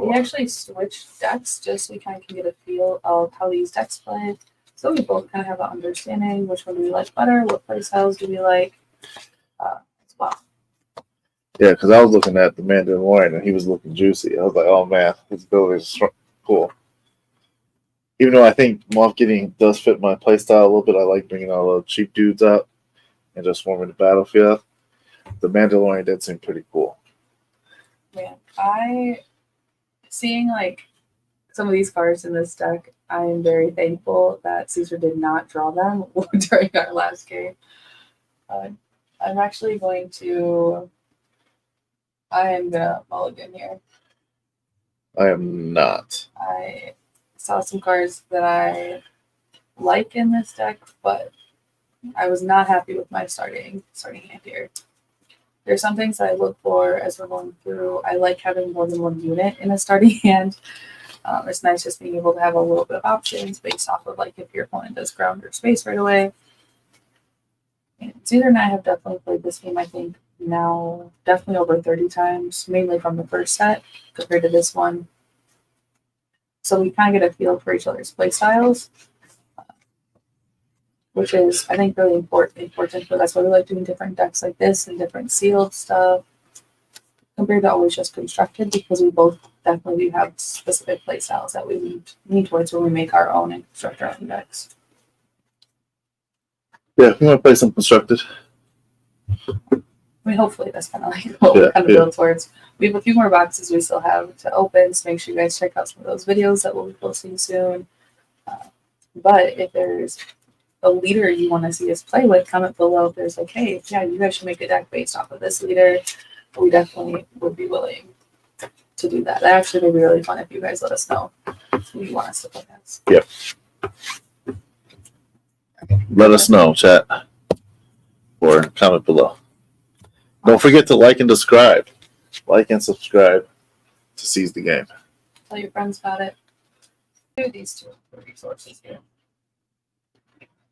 we actually switched decks just so we kind of can get a feel of how these decks play. So we both kind of have an understanding which one do we like better, what play styles do we like as well. Yeah, because I was looking at the Mandalorian and he was looking juicy. I was like, oh man, his ability is cool. Even though I think Moff Gideon does fit my playstyle a little bit, I like bringing all the cheap dudes out and just warming the battlefield. The Mandalorian did seem pretty cool. Man, seeing like some of these cards in this deck, I am very thankful that Caesar did not draw them during our last game. I'm actually going to. I am gonna mulligan here. I am not. I saw some cards that I like in this deck, but I was not happy with my starting hand here. There's some things that I look for as we're going through. I like having more than one unit in a starting hand. It's nice just being able to have a little bit of options based off of like if your opponent does ground or space right away. And Caesar and I have definitely played this game, I think, now definitely over 30 times, mainly from the first set compared to this one. So we kind of get a feel for each other's play styles, which is, I think, really important. But that's why we like doing different decks like this and different sealed stuff compared to always just constructed, because we both definitely do have specific play styles that we need towards when we make our own and construct our own decks. Yeah, we want to play some constructed. I mean, hopefully that's kind of like what we kind of build towards. We have a few more boxes we still have to open, so make sure you guys check out some of those videos that we'll be posting soon. But if there's a leader you want to see us play with, comment below if there's like, hey, yeah, you guys should make a deck based off of this leader. We definitely would be willing to do that. That actually would be really fun if you guys let us know who you want us to play as. Yep. Let us know, chat, or comment below. Don't forget to like and subscribe. Like and subscribe to seize the game. Tell your friends about it. Do these two resources here.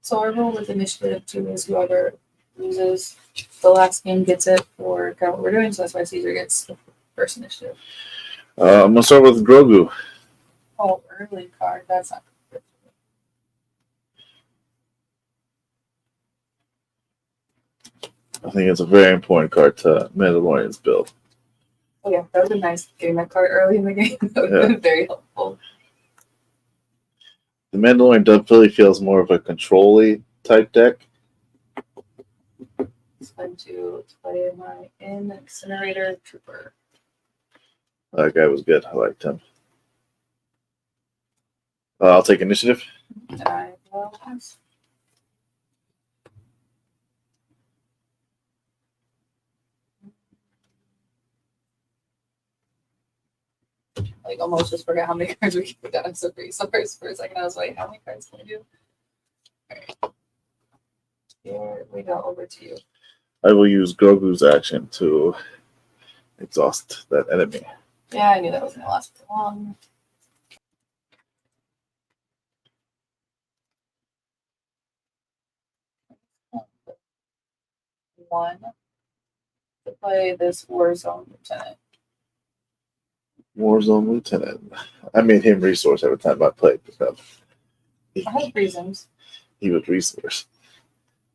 So our rule with initiative 2 is whoever loses the last game gets it for kind of what we're doing. So that's why Caesar gets the first initiative. I'm gonna start with Grogu. Oh, early card. That's not good. I think it's a very important card to Mandalorian's build. Oh yeah, that would have been nice getting that card early in the game. That would have been very helpful. The Mandalorian definitely feels more of a control-y type deck. It's fun to play my Incinerator Trooper. That guy was good. I liked him. I'll take initiative. And I will pass. Like almost just forgot how many cards we can put down as a resource for a second. I was like, how many cards can we do? Alright. Here we go, over to you. I will use Grogu's action to exhaust that enemy. Yeah, I knew that wasn't gonna last for long. One to play this Warzone Lieutenant. Warzone Lieutenant. I made him resource every time I played with him. I have reasons. He was resource.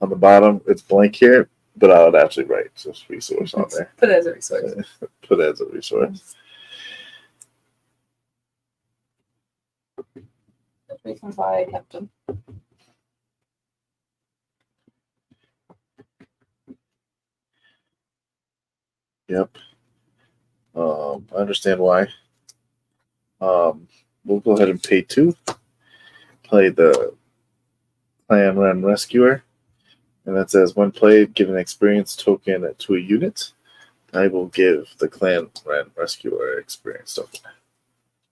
On the bottom, it's blank here, but I would actually write just resource on there. Put it as a resource. Put it as a resource. That's reasons why I kept him. Yep. I understand why. We'll go ahead and pay 2. Play the Clan Run Rescuer. And that says, when played, give an experience token to a unit. I will give the Clan Run Rescuer experience token.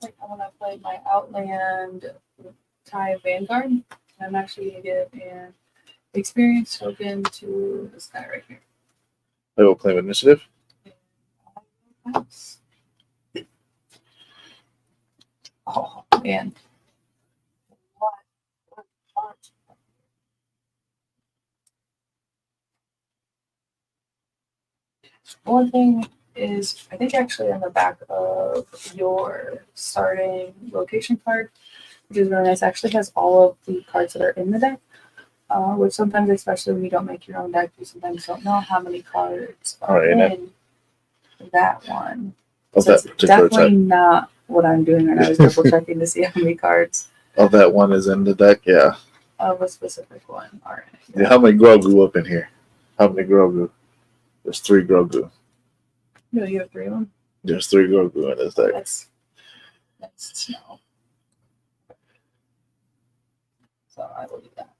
Like, I want to play my Outland TIE Vanguard. I'm actually going to give an experience token to this guy right here. I will claim initiative. Oh, man. One thing is, I think actually on the back of your starting location card, which is really nice, actually has all of the cards that are in the deck, which sometimes, especially when you don't make your own deck, you sometimes don't know how many cards are in that one. Of So that it's particular definitely type. not what I'm doing right now. I was double checking to see how many cards Oh, that one is in the deck? Yeah. of a specific one are in it. Yeah, how many Grogu up in here? How many Grogu? There's 3 Grogu. No, you have 3 of them. There's 3 Grogu in his deck. That's snow. So I will do that.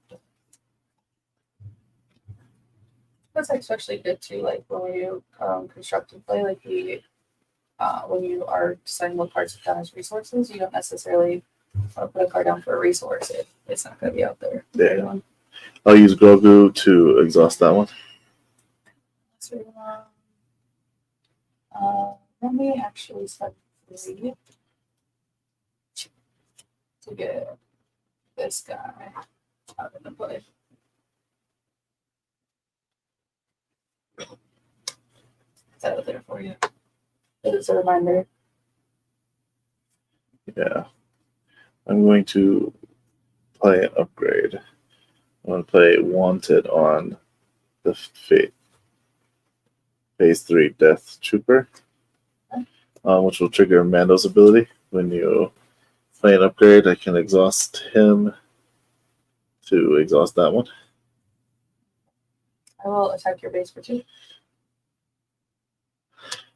That's especially good too, like when you constructive play, like when you are deciding what cards to down as resources, you don't necessarily want to put a card down for a resource if it's not going to be out there. Yeah. I'll use Grogu to exhaust that one. So, let me actually spend 3 to get this guy out of the play. It's out there for you. It's a reminder. Yeah. I'm going to play an upgrade. I'm going to play Wanted on the Phase 3 Death Trooper, which will trigger Mando's ability. When you play an upgrade, I can exhaust him to exhaust that one. I will attack your base for 2.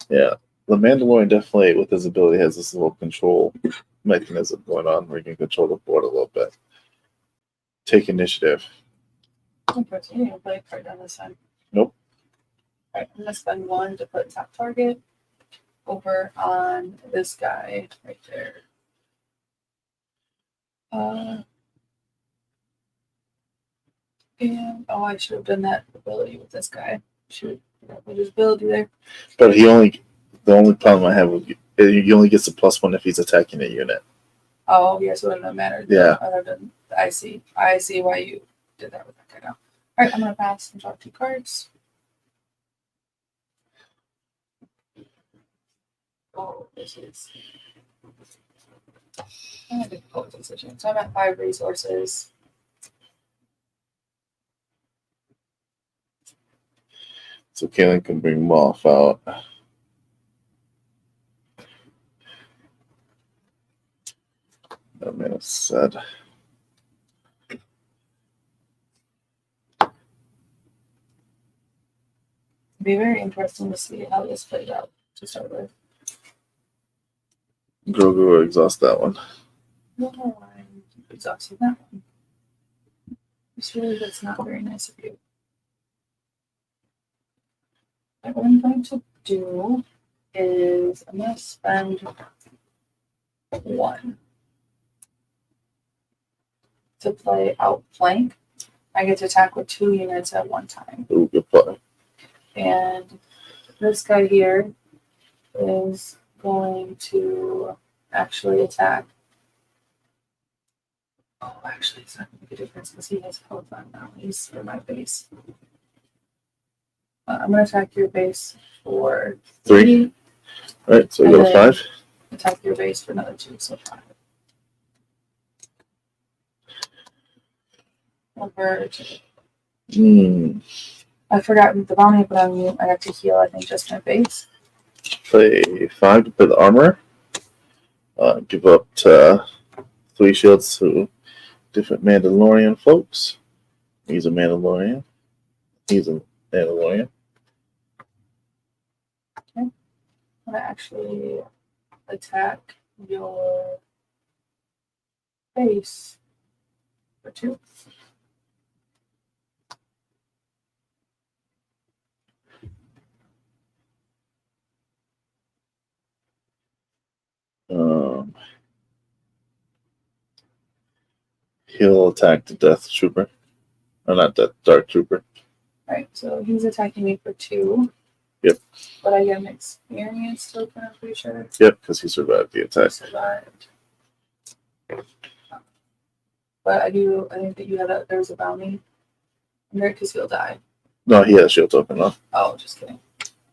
Yeah, the Mandalorian definitely, with his ability, has this little control mechanism going on where you can control the board a little bit. Take initiative. You can play a card down this time. Nope. Alright, I'm going to spend 1 to put top target over on this guy right there. And I should have done that ability with this guy. Shoot, with his ability there. But the only problem I have with he only gets a +1 if he's attacking a unit. Oh, yeah, so it doesn't matter. Yeah. Other than I see why you did that with that guy now. All right, I'm gonna pass and draw 2 cards. Oh, this is a difficult decision. So I'm at 5 resources. So Kaylin can bring Moff out. That man is sad. It'd be very interesting to see how this plays out to start with. Grogu will exhaust that one. No, I'm exhausting that one. That's not very nice of you. What I'm going to do is I'm going to spend 1 to play outflank. I get to attack with 2 units at one time. Ooh, good play. And this guy here is going to actually attack. Oh, actually, it's not going to make a difference because he has health on now. He's for my base. I'm going to attack your base for 3. All right, so we go to 5. Attack your base for another 2, so 5. Over to... I forgot the bounty, but I got to heal, I think, just my base. Play 5 to play the armor. Give up 3 shields to different Mandalorian folks. He's a Mandalorian. He's a Mandalorian. Okay. I'm going to actually attack your base for 2. He'll attack the Death Trooper. Or not Death, Dark Trooper. Right, so he's attacking me for 2. Yep. But I get an experience token, I'm pretty sure. Yep, because he survived the attack. He survived. But I think that you had there's a bounty in there because he'll die. No, he has shield token though. Oh, just kidding.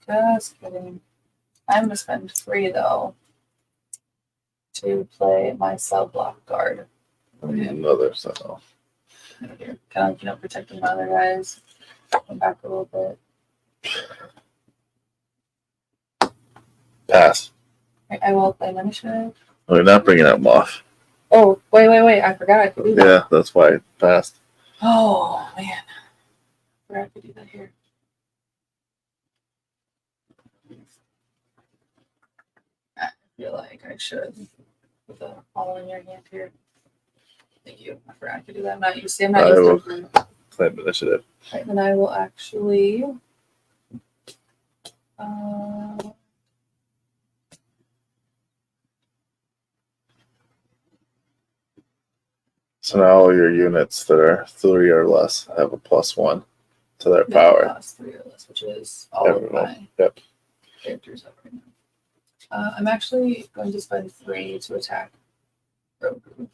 Just kidding. I'm going to spend 3, though, to play my cell block guard. Another cell. Kind of, protecting my other guys. Come back a little bit. Pass. Right, I will play my initiative. Oh, you're not bringing out Moff. Oh, wait. I forgot I could do that. Yeah, that's why I passed. Oh, man. I forgot I could do that here. feel like I should put the all in your hand here. Thank you. I forgot I could do that. I'm not used to. I'm not I used will to it. claim initiative. Right, then I will actually. Uh, So now all your units that are 3 or less have a +1 to their yeah, power. cost 3 or less, which is all of Everyone. my Yep. characters up right now. I'm actually going to spend 3 to attack Grogu.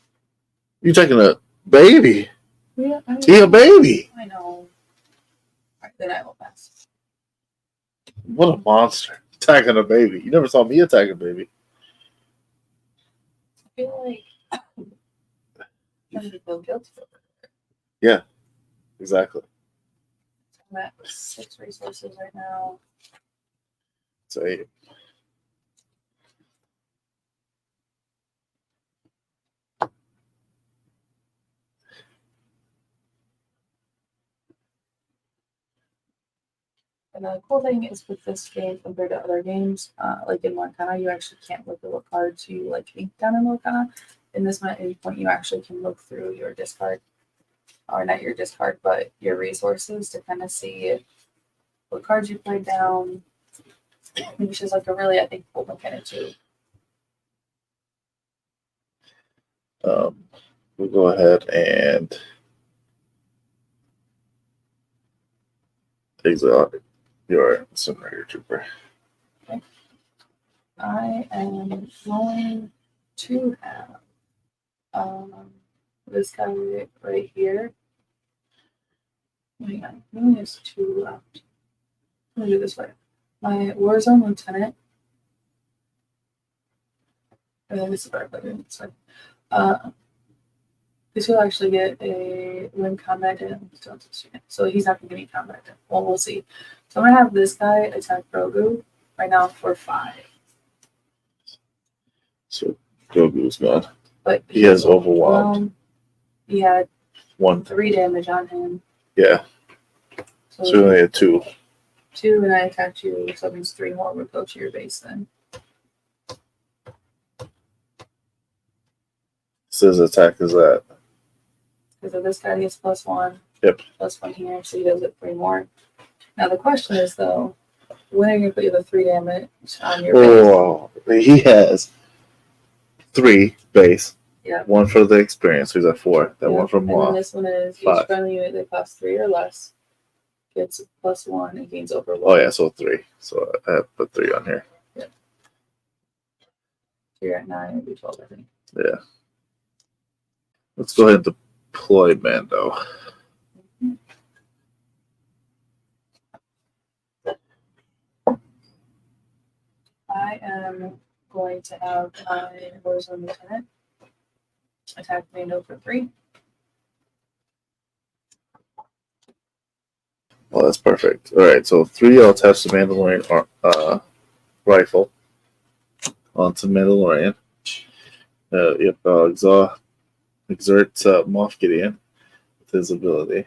You taking a baby? Yeah, He a baby? I know. Alright, then I will pass. What a monster. Attacking a baby. You never saw me attack a baby. I feel like I'm going to feel guilty over it. Yeah, exactly. I'm at 6 resources right now. So 8. And the cool thing is with this game compared to other games, like in Lorcana, you actually can't look at what cards you like ink down in Lorcana. In this one, at any point, you actually can look through your discard, or not your discard, but your resources to kind of see what cards you played down, which is like a really, I think, cool mechanic too. We'll go ahead and exile your Incinerator Trooper. I am going to have this guy right here. Hang on, he only has 2 left. I'm gonna do it this way. My Warzone Lieutenant. This is better, this way. This will actually get a win combat damage. So he's not gonna give me combat damage. Well, we'll see. So I'm gonna have this guy attack Grogu right now for 5. So Grogu's gone. But He has overwhelmed. He had 1. 3 damage on him. Yeah. So we only had 2. 2, and I attacked you, so that means 3 more would go to your base then. Says attack is that. Because this guy gets +1. Yep. +1 here, so he does it 3 more. Now the question is though, when are you gonna put the 3 damage on your base? Oh, he has 3 base. Yeah. 1 for the experience, who's at 4. Then Yeah. 1 from And then Maw. this one is 5. each friendly unit that costs 3 or less gets +1 and gains overload. Oh yeah, so 3. So I have put 3 on here. Yeah. So you're at 9, it'd be 12, I think. Yeah. Let's go ahead and deploy Mando. I am going to have my Warzone Lieutenant attack Mando for 3. Oh, that's perfect. All right, so 3, I'll attach the Mandalorian rifle onto Mandalorian. Yep, exert Moff Gideon with his ability.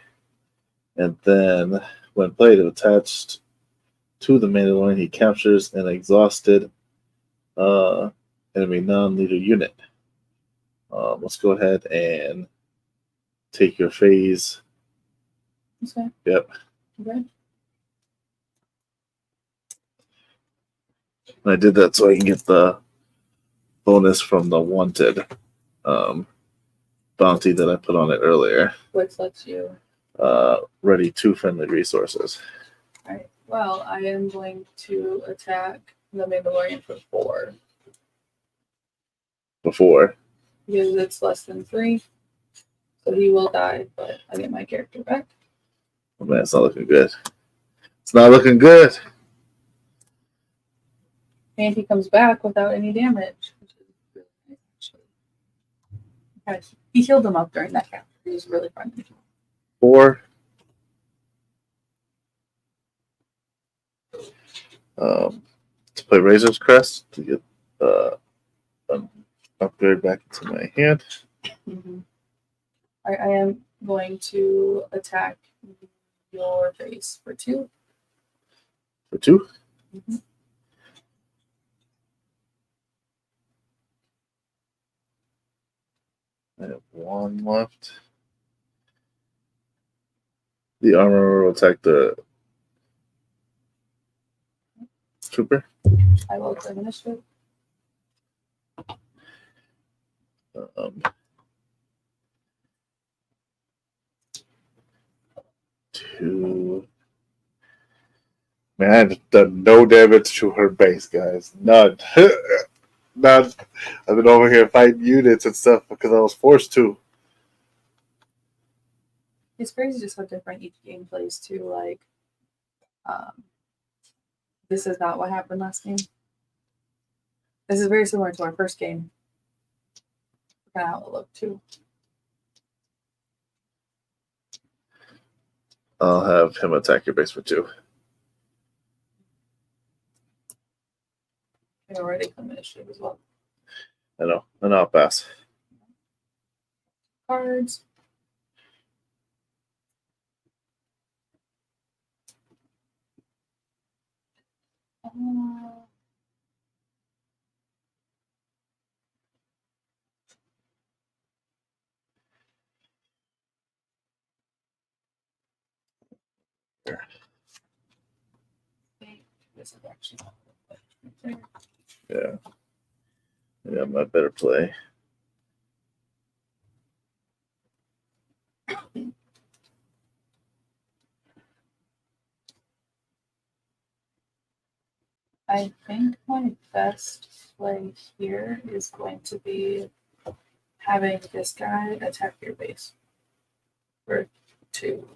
And then, when played, if attached to the Mandalorian, he captures an exhausted enemy non-leader unit. Let's go ahead and take your phase. Okay. Yep. Okay. And I did that so I can get the bonus from the wanted bounty that I put on it earlier. Which lets you Ready 2 friendly resources. Alright. Well, I am going to attack the Mandalorian for 4. Before. Because it's less than 3. So he will die, but I get my character back. Oh man, it's not looking good. It's not looking good. And he comes back without any damage. Which is really nice, actually. Okay. He healed him up during that count. It was really fun. 4. To play Razor's Crest to get an upgrade back into my hand. Mm-hmm. I am going to attack your face for 2. For 2? Mm-hmm. I have one left. The armor will attack the trooper. I will claim initiative. Um, 2. Man, I have done no damage to her base, guys. None. None. I've been over here fighting units and stuff because I was forced to. It's crazy just how different each game plays too. Like, this is not what happened last game. This is very similar to our first game. Kind of how it looked too. I'll have him attack your base for 2. I already claim initiative as well. I know. And I'll pass. Cards. This is actually not Yeah. Yeah, my better play. I think my best play here is going to be having this guy attack your base for 2.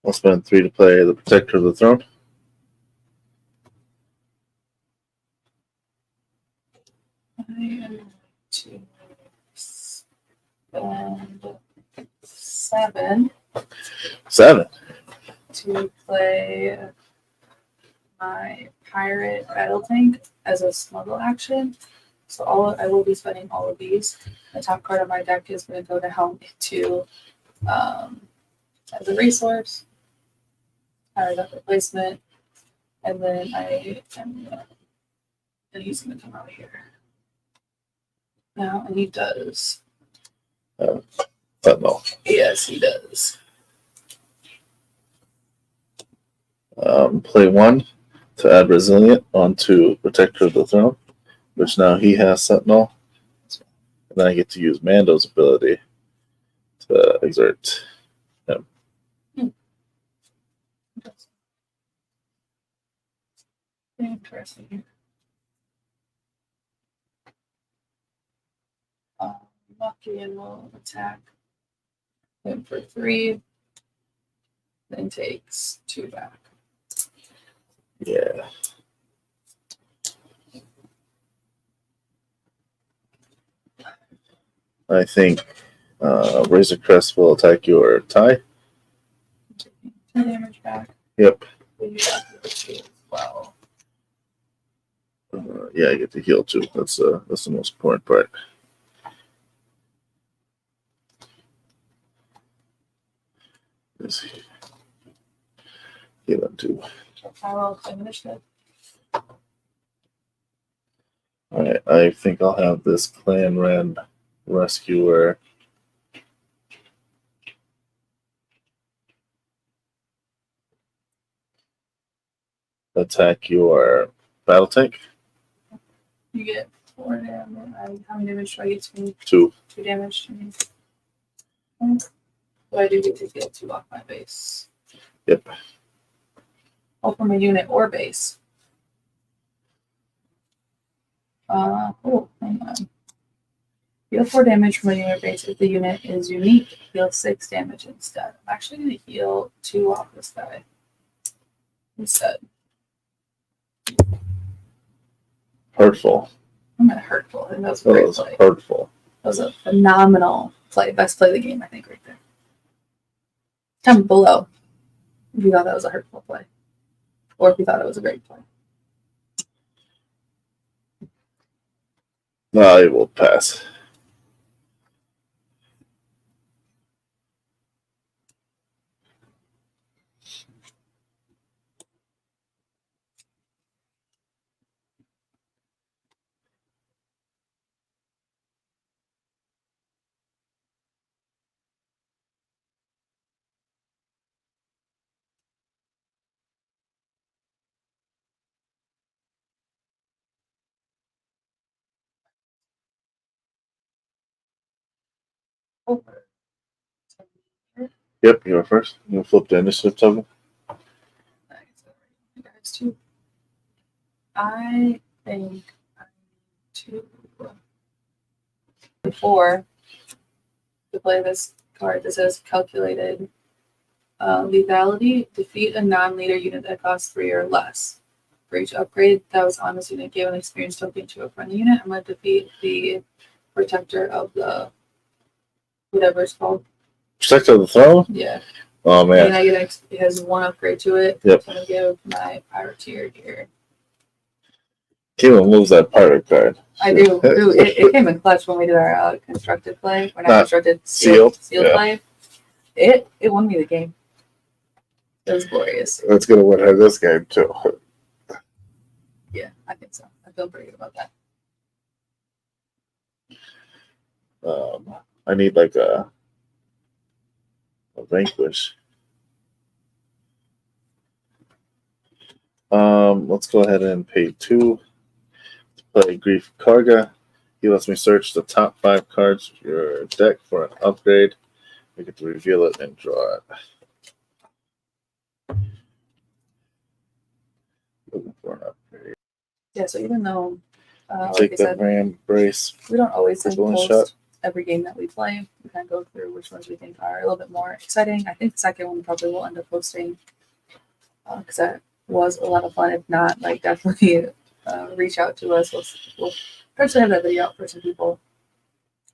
I'll spend 3 to play the Protector of the Throne. I am going to spend 7 7. to play my pirate battle tank as a smuggle action. So I will be spending all of these. The top card of my deck is going to go to help to as a resource, as a replacement, and then I am and he's going to come out here now, and he does. No. Yes, he does. Play 1 to add Resilient onto Protector of the Throne, which now he has Sentinel. And then I get to use Mando's ability to exert him. Interesting. Buckian will attack him for 3, then takes 2 back. Yeah. I think Razor Crest will attack your tie. 2 damage back. Yep. You have to do as well. Yeah, I get to heal too. That's the most important part. Let's see. Heal him too. I will finish it. Alright, I think I'll have this Clan Ren Rescuer attack your battle tank. You get 4 damage. How many damage do I get to me? 2. 2 damage to me. So I do get to get 2 off my base. Yep. Oh, from a unit or base. Oh, hang on. Heal 4 damage from a unit base. If the unit is unique, heal 6 damage instead. I'm actually going to heal 2 off this guy instead. Hurtful. I'm at hurtful, and that was a That great was play. hurtful. That was a phenomenal play. Best play of the game, I think, right there. Comment below if you thought that was a hurtful play, or if you thought it was a great play. No, I will pass. over. Yep, you're first. You flip the initiative token. Nice. You guys too. I think I need to before to play this card that says calculated lethality. Defeat a non-leader unit that costs 3 or less. For each upgrade that was on this unit, give an experience token to a friendly unit. I'm going to defeat the protector of the whatever it's called. Protector of the throne? Yeah. Oh man. And I get it has 1 upgrade to it. Yep. So I'm going to give my pirateer here. Kilo moves that pirate card. I do. Ooh, it came in clutch when we did our constructed play. Or not constructed, sealed yeah. play. It won me the game. It was glorious. It's going to win her this game, too. Yeah, I think so. I feel pretty good about that. I need like a vanquish. Let's go ahead and pay 2 to play Grief Karga. He lets me search the top 5 cards of your deck for an upgrade. We get to reveal it and draw it. Looking for an upgrade. Yeah, so even though, Take like I the said, Ram Brace. we don't always First send one post shot. every game that we play. We kind of go through which ones we think are a little bit more exciting. I think the second one probably will end up posting because that was a lot of fun. If not, like definitely reach out to us. We'll eventually have that video out for some people.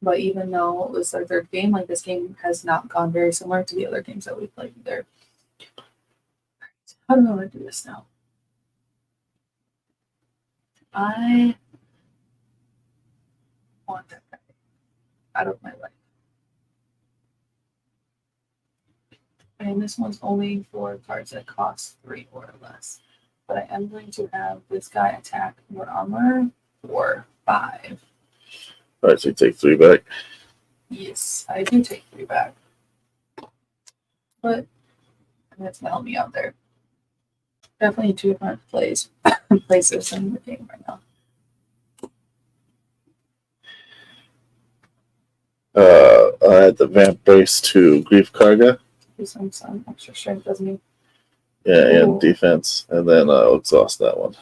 But even though it was our 3rd game, like this game has not gone very similar to the other games that we've played either. How do I want to do this now? I want that guy out of my life. And this one's only for cards that cost 3 or less. But I am going to have this guy attack more armor for 5. Alright, so you take 3 back. Yes, I do take 3 back. But that's gonna help me out there. Definitely 2 different places in the game right now. I had the Vamp Brace to Grief Karga. Do some extra strength, doesn't he? Yeah, and Ooh. defense. And then I'll exhaust that one.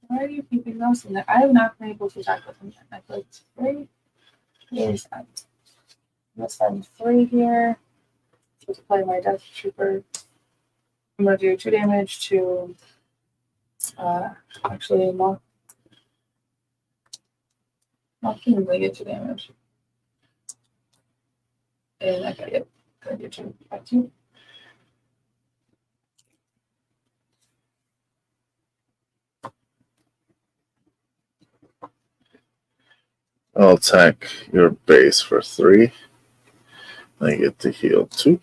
Why do you keep exhausting that? I have not been able to attack with him yet. I feel like it's great. Here's that. Let's spend 3 here to play my Death Trooper. I'm going to do 2 damage to actually Mock King will get 2 damage. And I gotta get 2 back to you. I'll attack your base for 3. I get to heal 2.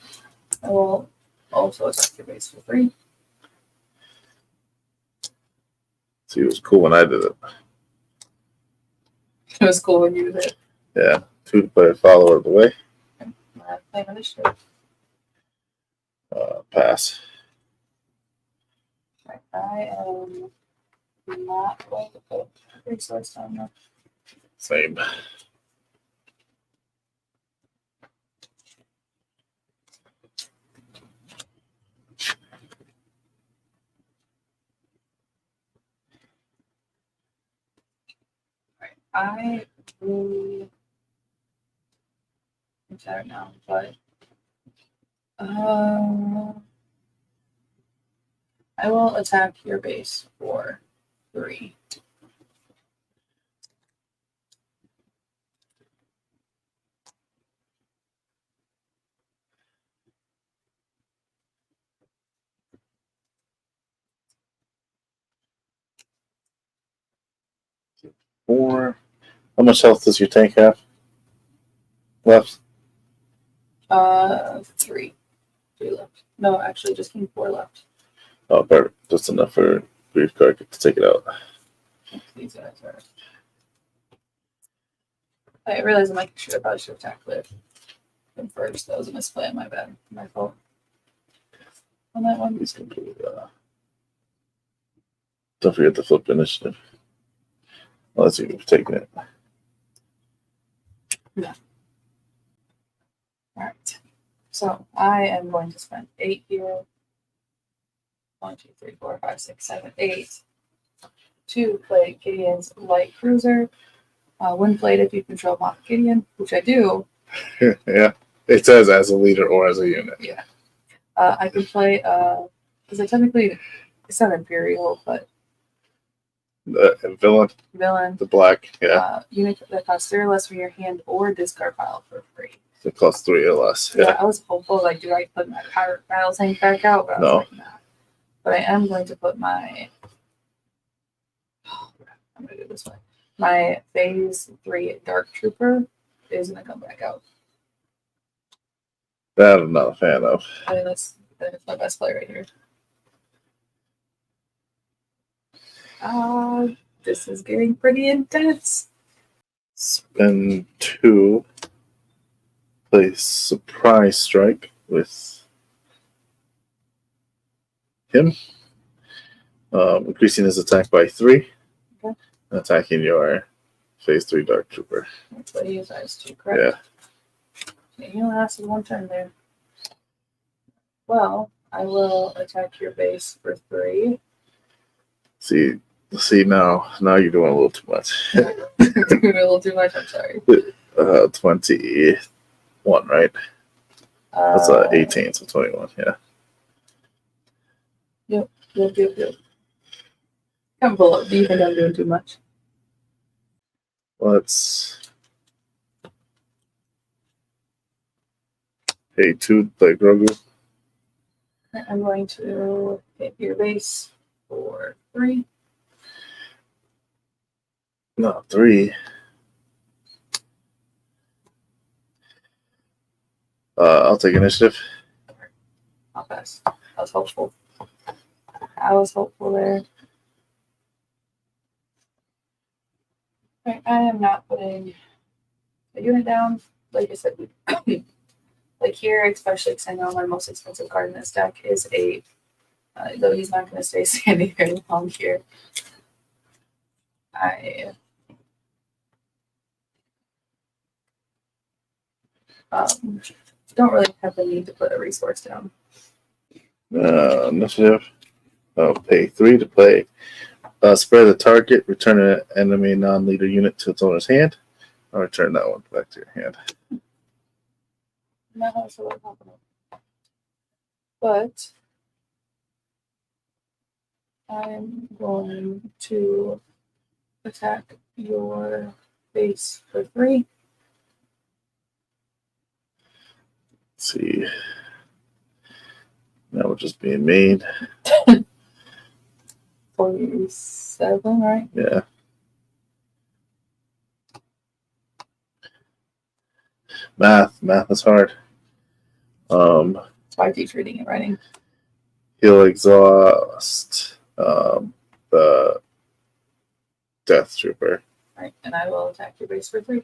I will also attack your base for 3. See, it was cool when I did it. It was cool when you did it. Yeah, 2 to play a follower of the way. Play initiative. Pass. Right. I am not going to put resource down there. Same. I really I'm tired now, but I will attack your base for 3. Four. How much health does your tank have left? 3. 3 left. No, actually, just came 4 left. Oh, perfect. Just enough for Grief Card to take it out. These guys are. I realize I'm like, I probably should have attacked with him first. That was a misplay on my bad. My fault. On that one. He's gonna do, don't forget to flip initiative. Unless you've taken it. Yeah. Alright. So I am going to spend 8 here. 1, 2, 3, 4, 5, 6, 7, 8. To play Gideon's light cruiser. When played, if you control Moff Gideon, which I do. Yeah. It says as a leader or as a unit. Yeah. I can play, because I technically, it's not Imperial, but The villain, villain. the black, yeah. Unit that costs 3 or less from your hand or discard pile for free. It costs 3 or less. Yeah, Yeah. I was hopeful, like, do I put my pirate battle tank back out? But I was No. like, nah. But I am going to put my. I'm going to do it this way. My Phase 3 Dark Trooper is going to come back out. That I'm not a fan of. I mean, that's my best play right here. This is getting pretty intense. Spend 2. Play Surprise Strike with him. Increasing his attack by 3. Okay. Attacking your Phase 3 Dark Trooper. That's what I use as 2, correct? Yeah. You only lasted 1 turn there. Well, I will attack your base for 3. See now you're doing a little too much. Doing a little too much, I'm sorry. 21, right? That's 18, so 21, yeah. Yep. Come below. Do you think I'm doing too much? Let's pay 2 play Grogu. I'm going to hit your base for 3. No, 3. I'll take initiative. I'll pass. I was hopeful there. Right, I am not putting a unit down. Like I said, like here, especially because I know my most expensive card in this deck is 8. Though he's not going to stay standing very long here. I don't really have the need to put a resource down. Initiative. I'll pay 3 to play. Spare the target. Return an enemy non-leader unit to its owner's hand. I'll return that one back to your hand. Not how sure what happened. But I'm going to attack your base for 3. Let's see. That would just be mean. 47, right? Yeah. Math is hard. That's why I teach reading and writing. He'll exhaust the Death Trooper. Right, and I will attack your base for 3.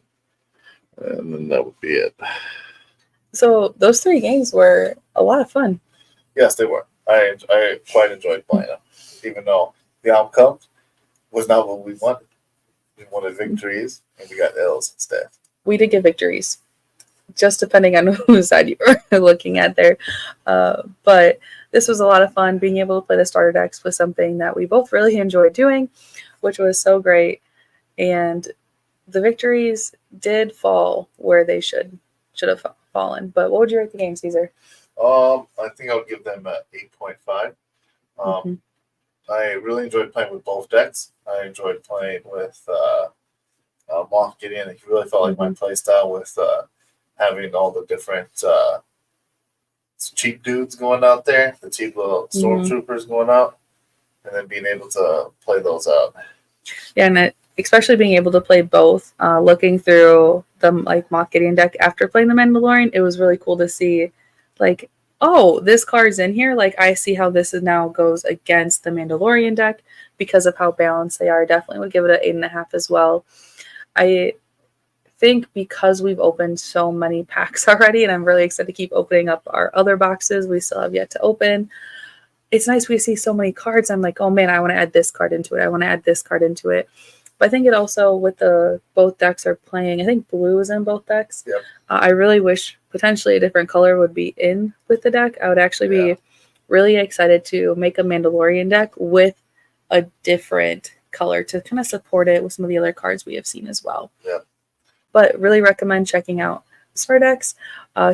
And then that would be it. So those 3 games were a lot of fun. Yes, they were. I quite enjoyed playing them, even though the outcome was not what we wanted. We wanted victories, and we got L's instead. We did get victories, just depending on whose side you were looking at there. But this was a lot of fun. Being able to play the starter decks was something that we both really enjoyed doing, which was so great. And the victories did fall where they should have fallen. But what would you rate the game, Caesar? I think I'll give them an 8.5. Mm-hmm. I really enjoyed playing with both decks. I enjoyed playing with Moff Gideon. He really felt like my play style with having all the different cheap dudes going out there, the cheap little stormtroopers going out, and then being able to play those out. Yeah, and especially being able to play both, looking through the Moff Gideon deck after playing the Mandalorian, it was really cool to see, like, oh, this card's in here. Like, I see how this is now goes against the Mandalorian deck because of how balanced they are. Definitely would give it an 8.5 as well. I think because we've opened so many packs already, and I'm really excited to keep opening up our other boxes we still have yet to open. It's nice we see so many cards. I'm like, oh man, I want to add this card into it. I want to add this card into it. But I think it also, with the both decks are playing, I think blue is in both decks. Yep. I really wish potentially a different color would be in with the deck. I would actually be really excited to make a Mandalorian deck with a different color to kind of support it with some of the other cards we have seen as well. Yeah. But really recommend checking out Star decks.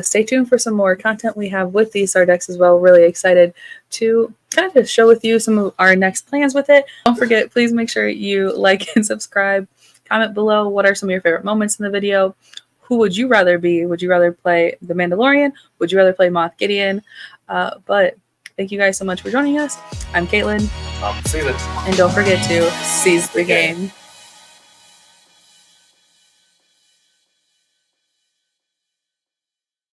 Stay tuned for some more content we have with these Star decks as well. Really excited to kind of just show with you some of our next plans with it. Don't forget, please make sure you like and subscribe. Comment below what are some of your favorite moments in the video. Who would you rather be? Would you rather play the Mandalorian? Would you rather play Moff Gideon? But thank you guys so much for joining us. I'm Caitlin. See you. And don't forget to seize the game.